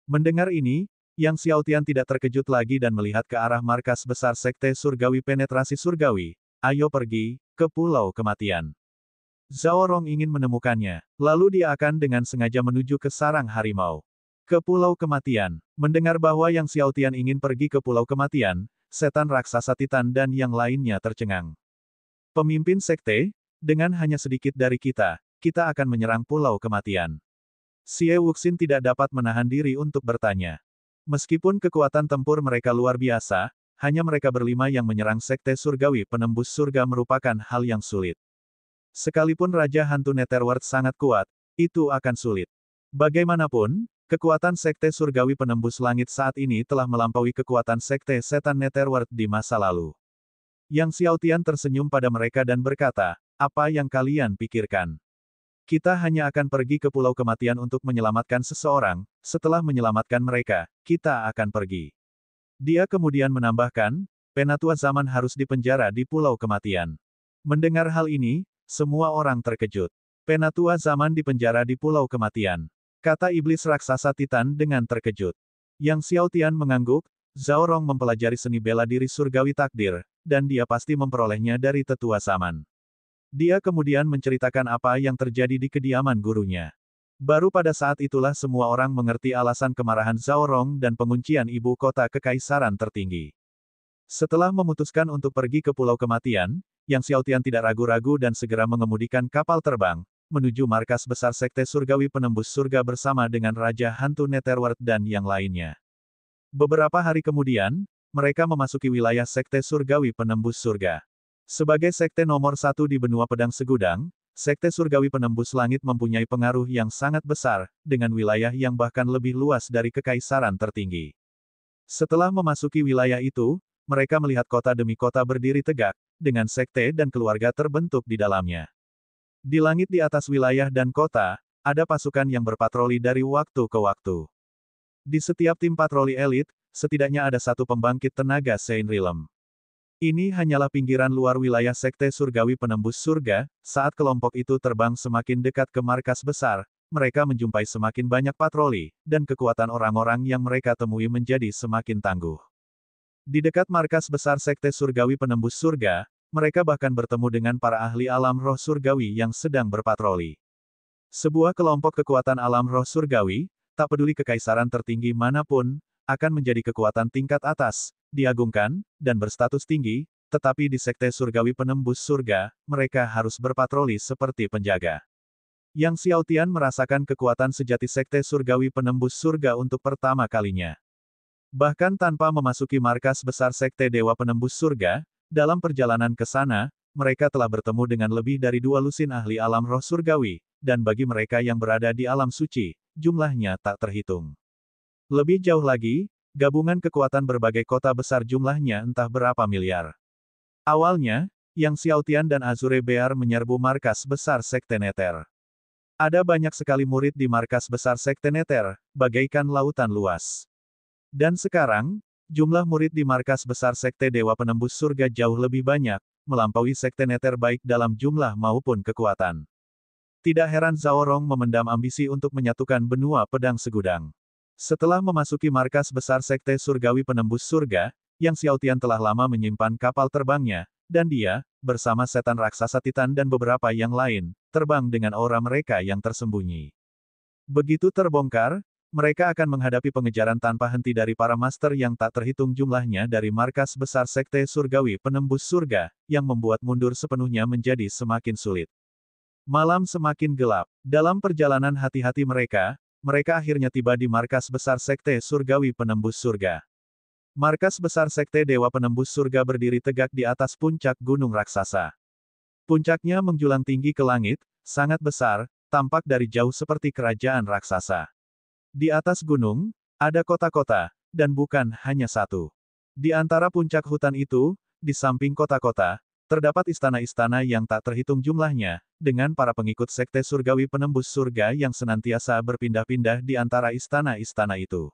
Mendengar ini, Yang Xiaotian tidak terkejut lagi dan melihat ke arah markas besar Sekte Surgawi Penetrasi Surgawi. "Ayo pergi, ke Pulau Kematian." Zhao Rong ingin menemukannya, lalu dia akan dengan sengaja menuju ke sarang harimau. Ke Pulau Kematian. Mendengar bahwa Yang Xiaotian ingin pergi ke Pulau Kematian, setan raksasa Titan dan yang lainnya tercengang. "Pemimpin sekte, dengan hanya sedikit dari kita akan menyerang Pulau Kematian." Xie Wuxin tidak dapat menahan diri untuk bertanya. Meskipun kekuatan tempur mereka luar biasa, hanya mereka berlima yang menyerang Sekte Surgawi Penembus Surga merupakan hal yang sulit. Sekalipun Raja Hantu Netherworld sangat kuat, itu akan sulit. Bagaimanapun, kekuatan Sekte Surgawi Penembus Langit saat ini telah melampaui kekuatan Sekte Setan Netherworld di masa lalu. Yang Xiaotian tersenyum pada mereka dan berkata, "Apa yang kalian pikirkan? Kita hanya akan pergi ke Pulau Kematian untuk menyelamatkan seseorang, setelah menyelamatkan mereka, kita akan pergi." Dia kemudian menambahkan, "Penatua Zaman harus dipenjara di Pulau Kematian." Mendengar hal ini, semua orang terkejut. "Penatua Zaman dipenjara di Pulau Kematian," kata iblis raksasa Titan dengan terkejut. Yang Xiaotian mengangguk, Zhao Rong mempelajari seni bela diri surgawi takdir, dan dia pasti memperolehnya dari Tetua Zaman. Dia kemudian menceritakan apa yang terjadi di kediaman gurunya. Baru pada saat itulah semua orang mengerti alasan kemarahan Zhao Rong dan penguncian ibu kota kekaisaran tertinggi. Setelah memutuskan untuk pergi ke Pulau Kematian, Yang Xiaotian tidak ragu-ragu dan segera mengemudikan kapal terbang, menuju markas besar Sekte Surgawi Penembus Surga bersama dengan Raja Hantu Netherworld dan yang lainnya. Beberapa hari kemudian, mereka memasuki wilayah Sekte Surgawi Penembus Surga. Sebagai sekte nomor 1 di benua Pedang Segudang, Sekte Surgawi Penembus Langit mempunyai pengaruh yang sangat besar, dengan wilayah yang bahkan lebih luas dari kekaisaran tertinggi. Setelah memasuki wilayah itu, mereka melihat kota demi kota berdiri tegak, dengan sekte dan keluarga terbentuk di dalamnya. Di langit di atas wilayah dan kota, ada pasukan yang berpatroli dari waktu ke waktu. Di setiap tim patroli elit, setidaknya ada satu pembangkit tenaga Sein Realm. Ini hanyalah pinggiran luar wilayah Sekte Surgawi Penembus Surga. Saat kelompok itu terbang semakin dekat ke markas besar, mereka menjumpai semakin banyak patroli, dan kekuatan orang-orang yang mereka temui menjadi semakin tangguh. Di dekat markas besar Sekte Surgawi Penembus Surga, mereka bahkan bertemu dengan para ahli alam roh surgawi yang sedang berpatroli. Sebuah kelompok kekuatan alam roh surgawi, tak peduli kekaisaran tertinggi manapun, akan menjadi kekuatan tingkat atas, diagungkan, dan berstatus tinggi, tetapi di Sekte Surgawi Penembus Surga, mereka harus berpatroli seperti penjaga. Yang Xiaotian merasakan kekuatan sejati Sekte Surgawi Penembus Surga untuk pertama kalinya. Bahkan tanpa memasuki markas besar Sekte Dewa Penembus Surga, dalam perjalanan ke sana, mereka telah bertemu dengan lebih dari 2 lusin ahli alam roh surgawi, dan bagi mereka yang berada di alam suci, jumlahnya tak terhitung. Lebih jauh lagi, gabungan kekuatan berbagai kota besar jumlahnya entah berapa miliar. Awalnya, Yang Xiaotian dan Azure Bear menyerbu markas besar Sekte Nether. Ada banyak sekali murid di markas besar Sekte Nether, bagaikan lautan luas. Dan sekarang, jumlah murid di markas besar Sekte Dewa Penembus Surga jauh lebih banyak, melampaui Sekte Nether baik dalam jumlah maupun kekuatan. Tidak heran Zhao Rong memendam ambisi untuk menyatukan benua Pedang Segudang. Setelah memasuki markas besar Sekte Surgawi Penembus Surga, Yang Xiaotian telah lama menyimpan kapal terbangnya, dan dia, bersama setan raksasa Titan dan beberapa yang lain, terbang dengan aura mereka yang tersembunyi. Begitu terbongkar, mereka akan menghadapi pengejaran tanpa henti dari para master yang tak terhitung jumlahnya dari markas besar Sekte Surgawi Penembus Surga, yang membuat mundur sepenuhnya menjadi semakin sulit. Malam semakin gelap. Dalam perjalanan hati-hati mereka akhirnya tiba di markas besar Sekte Surgawi Penembus Surga. Markas besar Sekte Dewa Penembus Surga berdiri tegak di atas puncak gunung raksasa. Puncaknya menjulang tinggi ke langit, sangat besar, tampak dari jauh seperti kerajaan raksasa. Di atas gunung, ada kota-kota, dan bukan hanya satu. Di antara puncak hutan itu, di samping kota-kota, terdapat istana-istana yang tak terhitung jumlahnya, dengan para pengikut sekte surgawi penembus surga yang senantiasa berpindah-pindah di antara istana-istana itu.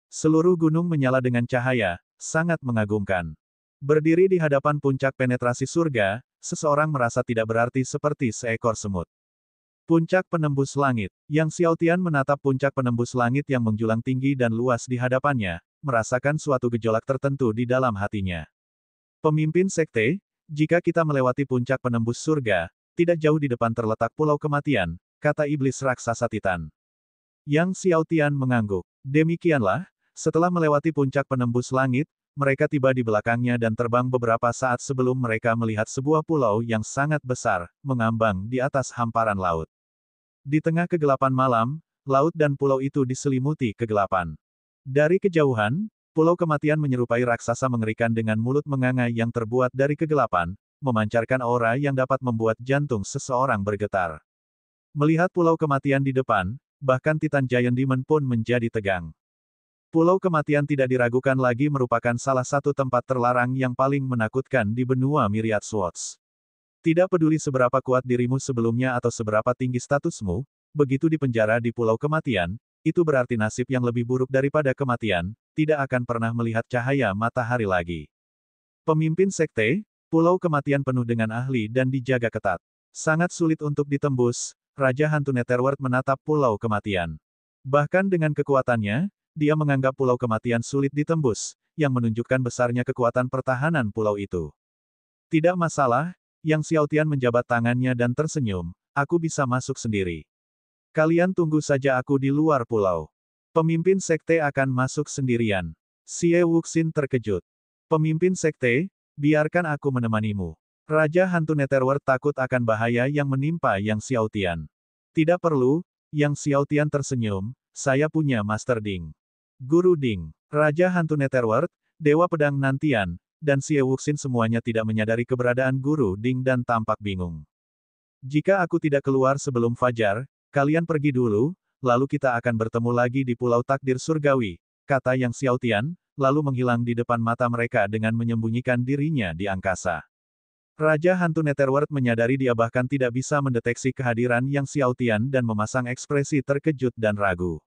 Seluruh gunung menyala dengan cahaya, sangat mengagumkan. Berdiri di hadapan puncak penetrasi surga, seseorang merasa tidak berarti seperti seekor semut. Puncak penembus langit. Yang Xiaotian menatap puncak penembus langit yang menjulang tinggi dan luas di hadapannya, merasakan suatu gejolak tertentu di dalam hatinya. Pemimpin sekte, jika kita melewati puncak penembus surga, tidak jauh di depan terletak pulau kematian, kata iblis raksasa Titan. Yang Xiaotian mengangguk. Demikianlah, setelah melewati puncak penembus langit, mereka tiba di belakangnya dan terbang beberapa saat sebelum mereka melihat sebuah pulau yang sangat besar, mengambang di atas hamparan laut. Di tengah kegelapan malam, laut dan pulau itu diselimuti kegelapan. Dari kejauhan, pulau kematian menyerupai raksasa mengerikan dengan mulut menganga yang terbuat dari kegelapan, memancarkan aura yang dapat membuat jantung seseorang bergetar. Melihat pulau kematian di depan, bahkan Titan Giant Demon pun menjadi tegang. Pulau kematian tidak diragukan lagi merupakan salah satu tempat terlarang yang paling menakutkan di benua Myriad Swords. Tidak peduli seberapa kuat dirimu sebelumnya atau seberapa tinggi statusmu, begitu dipenjara di pulau kematian, itu berarti nasib yang lebih buruk daripada kematian, tidak akan pernah melihat cahaya matahari lagi. Pemimpin sekte, pulau kematian penuh dengan ahli dan dijaga ketat. Sangat sulit untuk ditembus, Raja Hantu Netherworld menatap pulau kematian. Bahkan dengan kekuatannya, dia menganggap pulau kematian sulit ditembus, yang menunjukkan besarnya kekuatan pertahanan pulau itu. Tidak masalah, Yang Xiaotian menjabat tangannya dan tersenyum, aku bisa masuk sendiri. Kalian tunggu saja aku di luar pulau. Pemimpin sekte akan masuk sendirian. Xie Wuxin terkejut. Pemimpin sekte, biarkan aku menemanimu. Raja Hantu Netherworld takut akan bahaya yang menimpa Yang Xiaotian. Tidak perlu, Yang Xiaotian tersenyum, saya punya Master Ding. Guru Ding, Raja Hantu Netherworld, Dewa Pedang Nantian, dan Xie Wuxin semuanya tidak menyadari keberadaan Guru Ding dan tampak bingung. Jika aku tidak keluar sebelum fajar, kalian pergi dulu, lalu kita akan bertemu lagi di Pulau Takdir Surgawi, kata Yang Xiaotian, lalu menghilang di depan mata mereka dengan menyembunyikan dirinya di angkasa. Raja Hantu Netherworld menyadari dia bahkan tidak bisa mendeteksi kehadiran Yang Xiaotian dan memasang ekspresi terkejut dan ragu.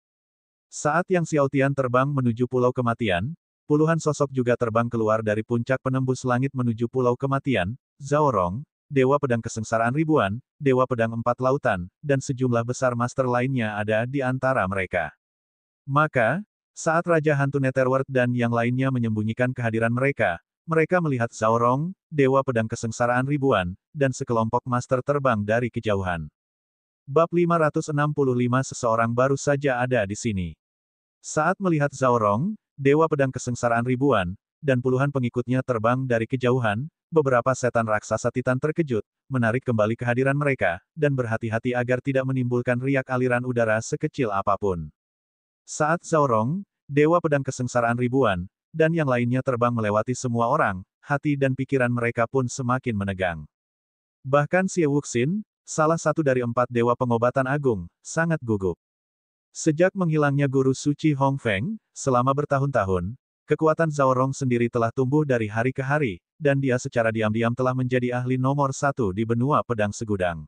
Saat Yang Xiaotian terbang menuju Pulau Kematian, puluhan sosok juga terbang keluar dari puncak penembus langit menuju Pulau Kematian, Zhao Rong, Dewa Pedang Kesengsaraan Ribuan, Dewa Pedang Empat Lautan, dan sejumlah besar master lainnya ada di antara mereka. Maka, saat Raja Hantu Netherworld dan yang lainnya menyembunyikan kehadiran mereka melihat Zhao Rong, Dewa Pedang Kesengsaraan Ribuan, dan sekelompok master terbang dari kejauhan. Bab 565 seseorang baru saja ada di sini. Saat melihat Zhao Rong, Dewa Pedang Kesengsaraan Ribuan, dan puluhan pengikutnya terbang dari kejauhan, beberapa setan raksasa Titan terkejut, menarik kembali kehadiran mereka, dan berhati-hati agar tidak menimbulkan riak aliran udara sekecil apapun. Saat Zhao Rong, Dewa Pedang Kesengsaraan Ribuan, dan yang lainnya terbang melewati semua orang, hati dan pikiran mereka pun semakin menegang. Bahkan Xie Wuxin, salah satu dari 4 Dewa Pengobatan Agung, sangat gugup. Sejak menghilangnya Guru Suci Hong Feng, selama bertahun-tahun, kekuatan Zhao Rong sendiri telah tumbuh dari hari ke hari, dan dia secara diam-diam telah menjadi ahli nomor 1 di benua pedang segudang.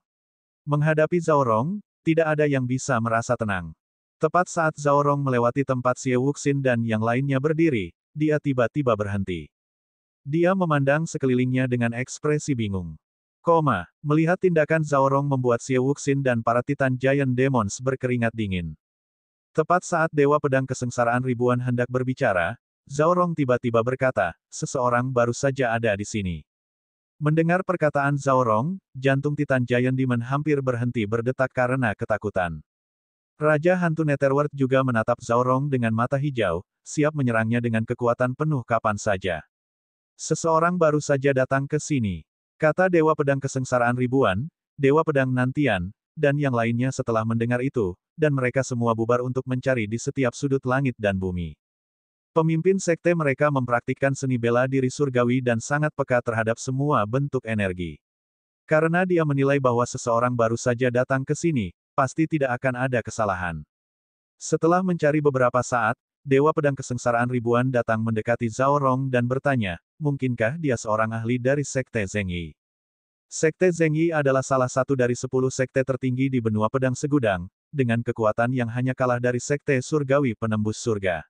Menghadapi Zhao Rong, tidak ada yang bisa merasa tenang. Tepat saat Zhao Rong melewati tempat Xie Wuxin dan yang lainnya berdiri, dia tiba-tiba berhenti. Dia memandang sekelilingnya dengan ekspresi bingung. Melihat tindakan Zhao Rong membuat Xie Wuxin dan para Titan Giant Demons berkeringat dingin. Tepat saat Dewa Pedang Kesengsaraan Ribuan hendak berbicara, Zhao Rong tiba-tiba berkata, seseorang baru saja ada di sini. Mendengar perkataan Zhao Rong, jantung Titan Giant Demon hampir berhenti berdetak karena ketakutan. Raja Hantu Netherworld juga menatap Zhao Rong dengan mata hijau, siap menyerangnya dengan kekuatan penuh kapan saja. Seseorang baru saja datang ke sini, kata Dewa Pedang Kesengsaraan Ribuan, Dewa Pedang Nantian, dan yang lainnya setelah mendengar itu, dan mereka semua bubar untuk mencari di setiap sudut langit dan bumi. Pemimpin sekte mereka mempraktikkan seni bela diri surgawi dan sangat peka terhadap semua bentuk energi. Karena dia menilai bahwa seseorang baru saja datang ke sini, pasti tidak akan ada kesalahan. Setelah mencari beberapa saat, Dewa Pedang Kesengsaraan Ribuan datang mendekati Zhao Rong dan bertanya, mungkinkah dia seorang ahli dari Sekte Zhengyi? Sekte Zhengyi adalah salah satu dari 10 sekte tertinggi di benua pedang segudang, dengan kekuatan yang hanya kalah dari Sekte Surgawi Penembus Surga.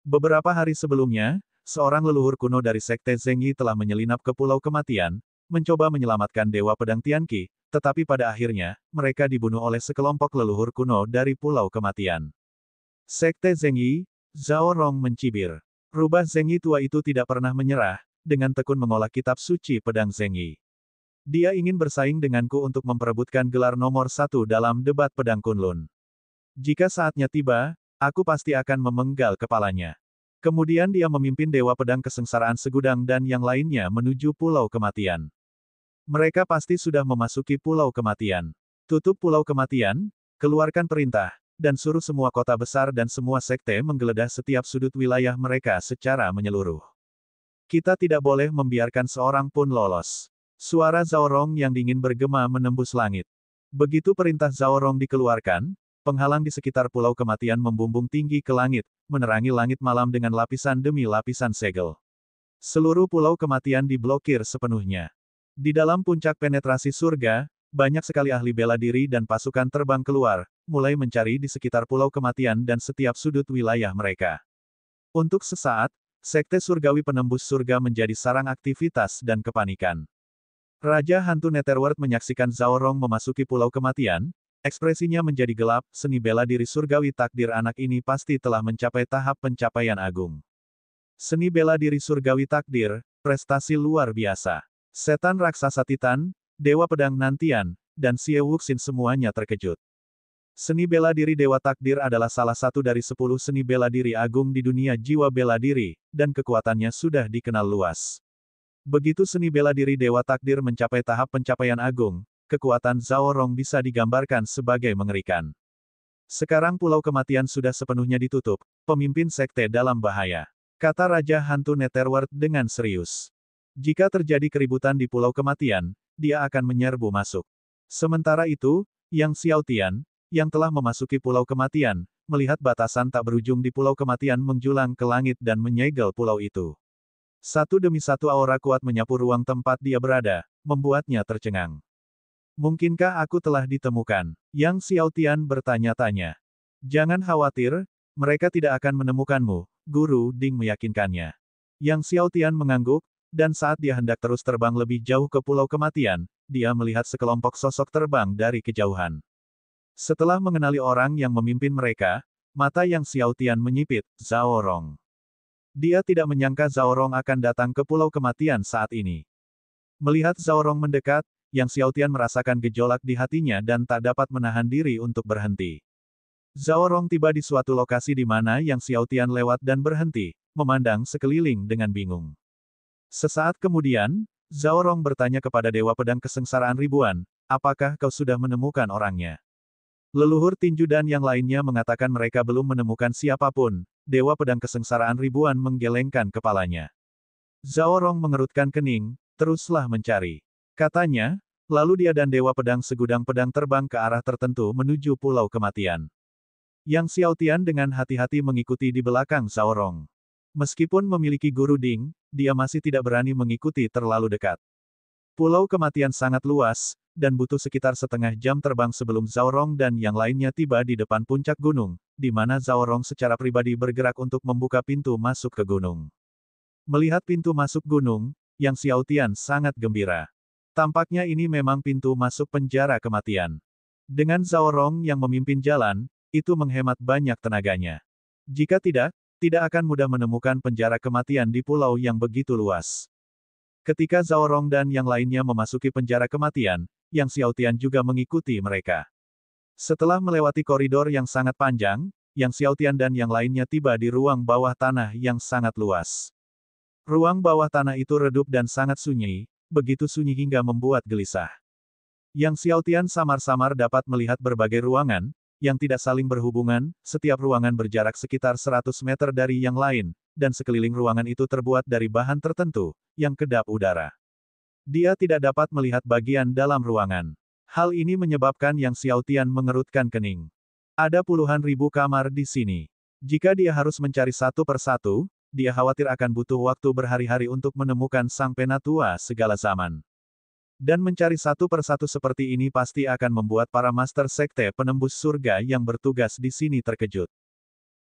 Beberapa hari sebelumnya, seorang leluhur kuno dari Sekte Zhengyi telah menyelinap ke Pulau Kematian, mencoba menyelamatkan Dewa Pedang Tianqi, tetapi pada akhirnya, mereka dibunuh oleh sekelompok leluhur kuno dari Pulau Kematian. Sekte Zhengyi, Zhao Rong mencibir. Rubah Zhengyi tua itu tidak pernah menyerah, dengan tekun mengolah kitab suci pedang Zhengyi. Dia ingin bersaing denganku untuk memperebutkan gelar nomor 1 dalam debat pedang Kunlun. Jika saatnya tiba, aku pasti akan memenggal kepalanya. Kemudian dia memimpin Dewa Pedang Kesengsaraan Segudang dan yang lainnya menuju Pulau Kematian. Mereka pasti sudah memasuki Pulau Kematian. Tutup Pulau Kematian, keluarkan perintah, dan suruh semua kota besar dan semua sekte menggeledah setiap sudut wilayah mereka secara menyeluruh. Kita tidak boleh membiarkan seorang pun lolos. Suara Zhao Rong yang dingin bergema menembus langit. Begitu perintah Zhao Rong dikeluarkan, penghalang di sekitar Pulau Kematian membumbung tinggi ke langit, menerangi langit malam dengan lapisan demi lapisan segel. Seluruh Pulau Kematian diblokir sepenuhnya. Di dalam puncak penetrasi surga, banyak sekali ahli bela diri dan pasukan terbang keluar, mulai mencari di sekitar Pulau Kematian dan setiap sudut wilayah mereka. Untuk sesaat, Sekte Surgawi Penembus Surga menjadi sarang aktivitas dan kepanikan. Raja Hantu Netherworld menyaksikan Zhao Rong memasuki Pulau Kematian, ekspresinya menjadi gelap, seni bela diri surgawi takdir anak ini pasti telah mencapai tahap pencapaian agung. Seni bela diri surgawi takdir, prestasi luar biasa. Setan raksasa Titan, Dewa Pedang Nantian, dan Xie Wuxin semuanya terkejut. Seni bela diri Dewa Takdir adalah salah satu dari 10 seni bela diri agung di dunia jiwa bela diri, dan kekuatannya sudah dikenal luas. Begitu seni bela diri Dewa Takdir mencapai tahap pencapaian agung, kekuatan Zhao Rong bisa digambarkan sebagai mengerikan. Sekarang Pulau Kematian sudah sepenuhnya ditutup, pemimpin sekte dalam bahaya, kata Raja Hantu Netherworld dengan serius. Jika terjadi keributan di Pulau Kematian, dia akan menyerbu masuk. Sementara itu, Yang Xiaotian, yang telah memasuki Pulau Kematian, melihat batasan tak berujung di Pulau Kematian menjulang ke langit dan menyegel pulau itu. Satu demi satu aura kuat menyapu ruang tempat dia berada, membuatnya tercengang. Mungkinkah aku telah ditemukan? Yang Xiaotian bertanya-tanya. Jangan khawatir, mereka tidak akan menemukanmu, Guru Ding meyakinkannya. Yang Xiaotian mengangguk, dan saat dia hendak terus terbang lebih jauh ke Pulau Kematian, dia melihat sekelompok sosok terbang dari kejauhan. Setelah mengenali orang yang memimpin mereka, mata Yang Xiaotian menyipit, Zhao Rong. Dia tidak menyangka Zhao Rong akan datang ke Pulau Kematian saat ini. Melihat Zhao Rong mendekat, Yang Xiaotian merasakan gejolak di hatinya dan tak dapat menahan diri untuk berhenti. Zhao Rong tiba di suatu lokasi di mana Yang Xiaotian lewat dan berhenti, memandang sekeliling dengan bingung. Sesaat kemudian, Zhao Rong bertanya kepada Dewa Pedang Kesengsaraan Ribuan, apakah kau sudah menemukan orangnya? Leluhur tinju dan yang lainnya mengatakan mereka belum menemukan siapapun. Dewa Pedang Kesengsaraan Ribuan menggelengkan kepalanya. Zhao Rong mengerutkan kening, teruslah mencari. Katanya, lalu dia dan Dewa Pedang Segudang Pedang terbang ke arah tertentu menuju Pulau Kematian. Yang Xiaotian dengan hati-hati mengikuti di belakang Zhao Rong. Meskipun memiliki Guru Ding, dia masih tidak berani mengikuti terlalu dekat. Pulau Kematian sangat luas, dan butuh sekitar setengah jam terbang sebelum Zhao Rong dan yang lainnya tiba di depan puncak gunung, di mana Zhao Rong secara pribadi bergerak untuk membuka pintu masuk ke gunung. Melihat pintu masuk gunung, Yang Xiaotian sangat gembira. Tampaknya ini memang pintu masuk penjara kematian. Dengan Zhao Rong yang memimpin jalan, itu menghemat banyak tenaganya. Jika tidak akan mudah menemukan penjara kematian di pulau yang begitu luas. Ketika Zhao Rong dan yang lainnya memasuki penjara kematian, Yang Xiaotian juga mengikuti mereka. Setelah melewati koridor yang sangat panjang, Yang Xiaotian dan yang lainnya tiba di ruang bawah tanah yang sangat luas. Ruang bawah tanah itu redup dan sangat sunyi, begitu sunyi hingga membuat gelisah. Yang Xiaotian samar-samar dapat melihat berbagai ruangan, yang tidak saling berhubungan, setiap ruangan berjarak sekitar 100 meter dari yang lain, dan sekeliling ruangan itu terbuat dari bahan tertentu, yang kedap udara. Dia tidak dapat melihat bagian dalam ruangan. Hal ini menyebabkan Yang Xiaotian mengerutkan kening. Ada puluhan ribu kamar di sini. Jika dia harus mencari satu persatu, dia khawatir akan butuh waktu berhari-hari untuk menemukan sang penatua segala zaman. Dan mencari satu persatu seperti ini pasti akan membuat para master sekte penembus surga yang bertugas di sini terkejut.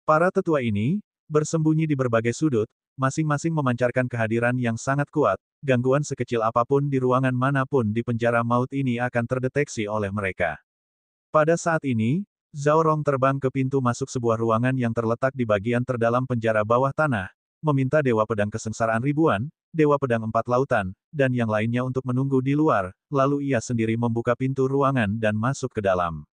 Para tetua ini, bersembunyi di berbagai sudut, masing-masing memancarkan kehadiran yang sangat kuat, gangguan sekecil apapun di ruangan manapun di penjara maut ini akan terdeteksi oleh mereka. Pada saat ini, Zhao Rong terbang ke pintu masuk sebuah ruangan yang terletak di bagian terdalam penjara bawah tanah, meminta Dewa Pedang Kesengsaraan Ribuan, Dewa Pedang Empat Lautan, dan yang lainnya untuk menunggu di luar, lalu ia sendiri membuka pintu ruangan dan masuk ke dalam.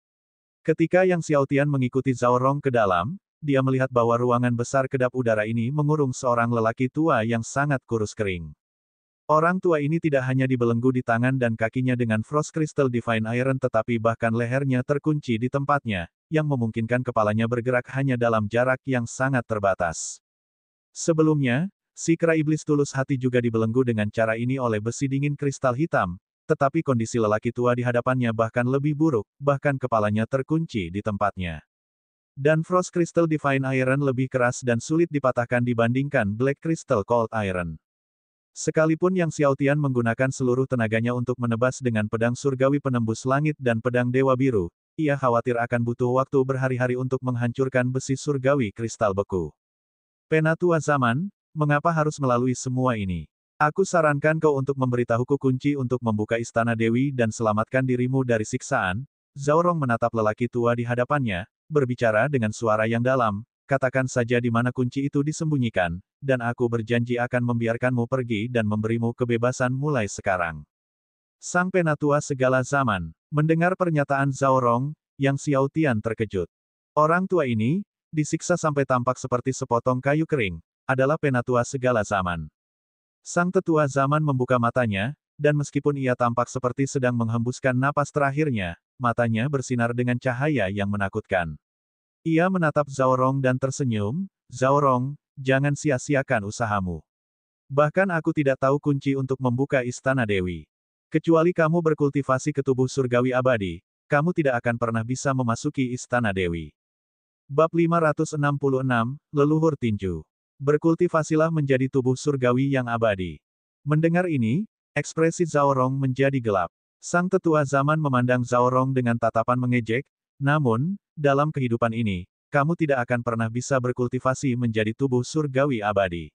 Ketika Yang Xiaotian mengikuti Zhao Rong ke dalam, dia melihat bahwa ruangan besar kedap udara ini mengurung seorang lelaki tua yang sangat kurus kering. Orang tua ini tidak hanya dibelenggu di tangan dan kakinya dengan Frost Crystal Divine Iron tetapi bahkan lehernya terkunci di tempatnya, yang memungkinkan kepalanya bergerak hanya dalam jarak yang sangat terbatas. Sebelumnya, si kera iblis tulus hati juga dibelenggu dengan cara ini oleh besi dingin kristal hitam, tetapi kondisi lelaki tua di hadapannya bahkan lebih buruk, bahkan kepalanya terkunci di tempatnya. Dan Frost Crystal Divine Iron lebih keras dan sulit dipatahkan dibandingkan Black Crystal Cold Iron. Sekalipun Yang Xiaotian menggunakan seluruh tenaganya untuk menebas dengan pedang surgawi penembus langit dan pedang dewa biru, ia khawatir akan butuh waktu berhari-hari untuk menghancurkan besi surgawi kristal beku. Penatua zaman, mengapa harus melalui semua ini? Aku sarankan kau untuk memberitahuku kunci untuk membuka istana Dewi dan selamatkan dirimu dari siksaan. Zhao Rong menatap lelaki tua di hadapannya, berbicara dengan suara yang dalam, katakan saja di mana kunci itu disembunyikan, dan aku berjanji akan membiarkanmu pergi dan memberimu kebebasan mulai sekarang. Sang Penatua segala zaman, mendengar pernyataan Zhao Rong, Yang Xiaotian terkejut. Orang tua ini, disiksa sampai tampak seperti sepotong kayu kering, adalah Penatua segala zaman. Sang tetua zaman membuka matanya, dan meskipun ia tampak seperti sedang menghembuskan napas terakhirnya, matanya bersinar dengan cahaya yang menakutkan. Ia menatap Zhao Rong dan tersenyum, Zhao Rong, jangan sia-siakan usahamu. Bahkan aku tidak tahu kunci untuk membuka istana Dewi. Kecuali kamu berkultivasi ke tubuh surgawi abadi, kamu tidak akan pernah bisa memasuki istana Dewi. Bab 566, Leluhur Tinju. Berkultivasilah menjadi tubuh surgawi yang abadi. Mendengar ini, ekspresi Zhao Rong menjadi gelap. Sang tetua zaman memandang Zhao Rong dengan tatapan mengejek, namun, dalam kehidupan ini, kamu tidak akan pernah bisa berkultivasi menjadi tubuh surgawi abadi.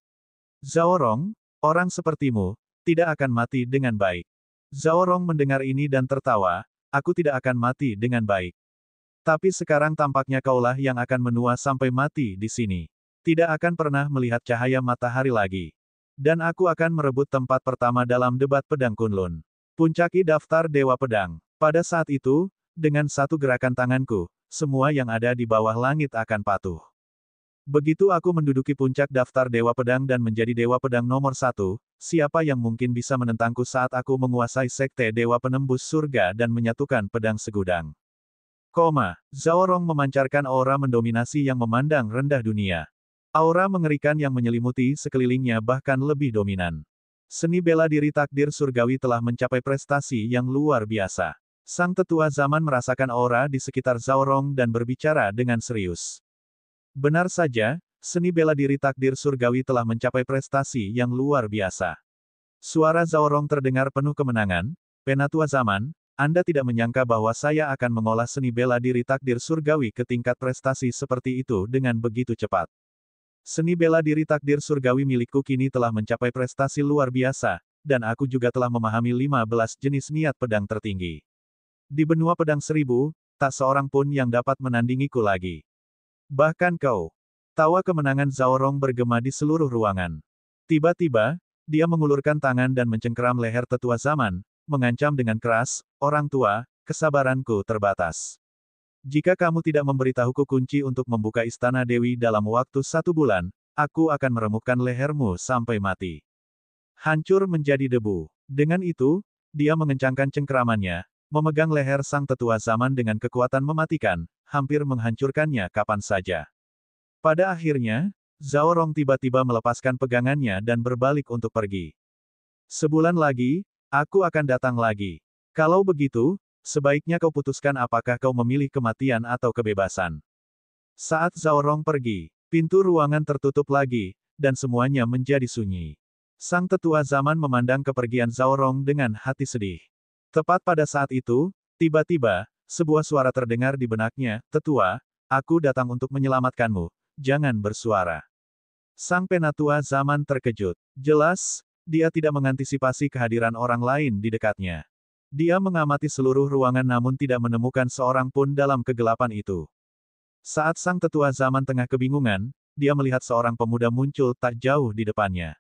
Zhao Rong, orang sepertimu, tidak akan mati dengan baik. Zhao Rong mendengar ini dan tertawa, aku tidak akan mati dengan baik. Tapi sekarang tampaknya kaulah yang akan menua sampai mati di sini. Tidak akan pernah melihat cahaya matahari lagi. Dan aku akan merebut tempat pertama dalam debat pedang Kunlun. Puncaki daftar Dewa Pedang. Pada saat itu, dengan satu gerakan tanganku, semua yang ada di bawah langit akan patuh. Begitu aku menduduki puncak daftar Dewa Pedang dan menjadi Dewa Pedang nomor 1, siapa yang mungkin bisa menentangku saat aku menguasai sekte Dewa Penembus Surga dan menyatukan pedang segudang. Zhao Rong memancarkan aura mendominasi yang memandang rendah dunia. Aura mengerikan yang menyelimuti sekelilingnya bahkan lebih dominan. Seni bela diri takdir surgawi telah mencapai prestasi yang luar biasa. Sang tetua zaman merasakan aura di sekitar Zhao Rong dan berbicara dengan serius. Benar saja, seni bela diri takdir surgawi telah mencapai prestasi yang luar biasa. Suara Zhao Rong terdengar penuh kemenangan. Penatua zaman, Anda tidak menyangka bahwa saya akan mengolah seni bela diri takdir surgawi ke tingkat prestasi seperti itu dengan begitu cepat. Seni bela diri takdir surgawi milikku kini telah mencapai prestasi luar biasa, dan aku juga telah memahami 15 jenis niat pedang tertinggi. Di benua pedang 1000, tak seorang pun yang dapat menandingiku lagi. Bahkan kau. Tawa kemenangan Zhao Rong bergema di seluruh ruangan. Tiba-tiba, dia mengulurkan tangan dan mencengkeram leher tetua zaman, mengancam dengan keras, orang tua, kesabaranku terbatas. Jika kamu tidak memberitahuku kunci untuk membuka istana Dewi dalam waktu 1 bulan, aku akan meremukkan lehermu sampai mati. Hancur menjadi debu. Dengan itu, dia mengencangkan cengkeramannya, memegang leher sang tetua zaman dengan kekuatan mematikan, hampir menghancurkannya kapan saja. Pada akhirnya, Zhao Rong tiba-tiba melepaskan pegangannya dan berbalik untuk pergi. Sebulan lagi, Aku akan datang lagi. Kalau begitu, sebaiknya kau putuskan apakah kau memilih kematian atau kebebasan. Saat Zhao Rong pergi, pintu ruangan tertutup lagi, dan semuanya menjadi sunyi. Sang tetua zaman memandang kepergian Zhao Rong dengan hati sedih. Tepat pada saat itu, tiba-tiba, sebuah suara terdengar di benaknya, "Tetua, aku datang untuk menyelamatkanmu, jangan bersuara." Sang penatua zaman terkejut. Jelas, dia tidak mengantisipasi kehadiran orang lain di dekatnya. Dia mengamati seluruh ruangan namun tidak menemukan seorang pun dalam kegelapan itu. Saat sang tetua zaman tengah kebingungan, dia melihat seorang pemuda muncul tak jauh di depannya.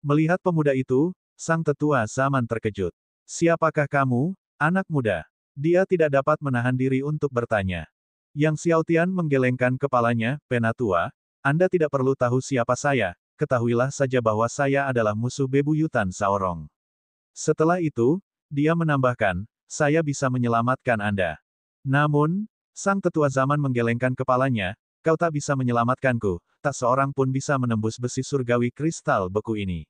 Melihat pemuda itu, sang tetua zaman terkejut. "Siapakah kamu, anak muda?" Dia tidak dapat menahan diri untuk bertanya. Yang Xiaotian menggelengkan kepalanya, "Penatua, Anda tidak perlu tahu siapa saya, ketahuilah saja bahwa saya adalah musuh bebuyutan Zhao Rong." Setelah itu, dia menambahkan, "Saya bisa menyelamatkan Anda." Namun, sang tetua zaman menggelengkan kepalanya, "Kau tak bisa menyelamatkanku, tak seorang pun bisa menembus besi surgawi kristal beku ini."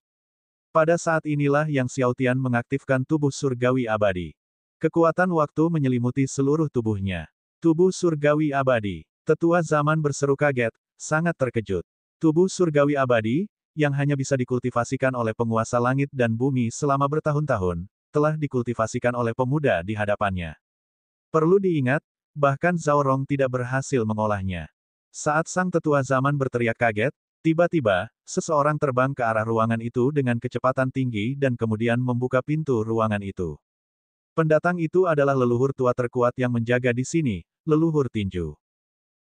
Pada saat inilah Yang Xiaotian mengaktifkan tubuh surgawi abadi. Kekuatan waktu menyelimuti seluruh tubuhnya. Tubuh surgawi abadi. Tetua zaman berseru kaget, sangat terkejut. Tubuh surgawi abadi, yang hanya bisa dikultivasikan oleh penguasa langit dan bumi selama bertahun-tahun, telah dikultivasikan oleh pemuda di hadapannya. Perlu diingat, bahkan Zhao Rong tidak berhasil mengolahnya. Saat sang tetua zaman berteriak kaget, tiba-tiba, seseorang terbang ke arah ruangan itu dengan kecepatan tinggi dan kemudian membuka pintu ruangan itu. Pendatang itu adalah leluhur tua terkuat yang menjaga di sini, leluhur tinju.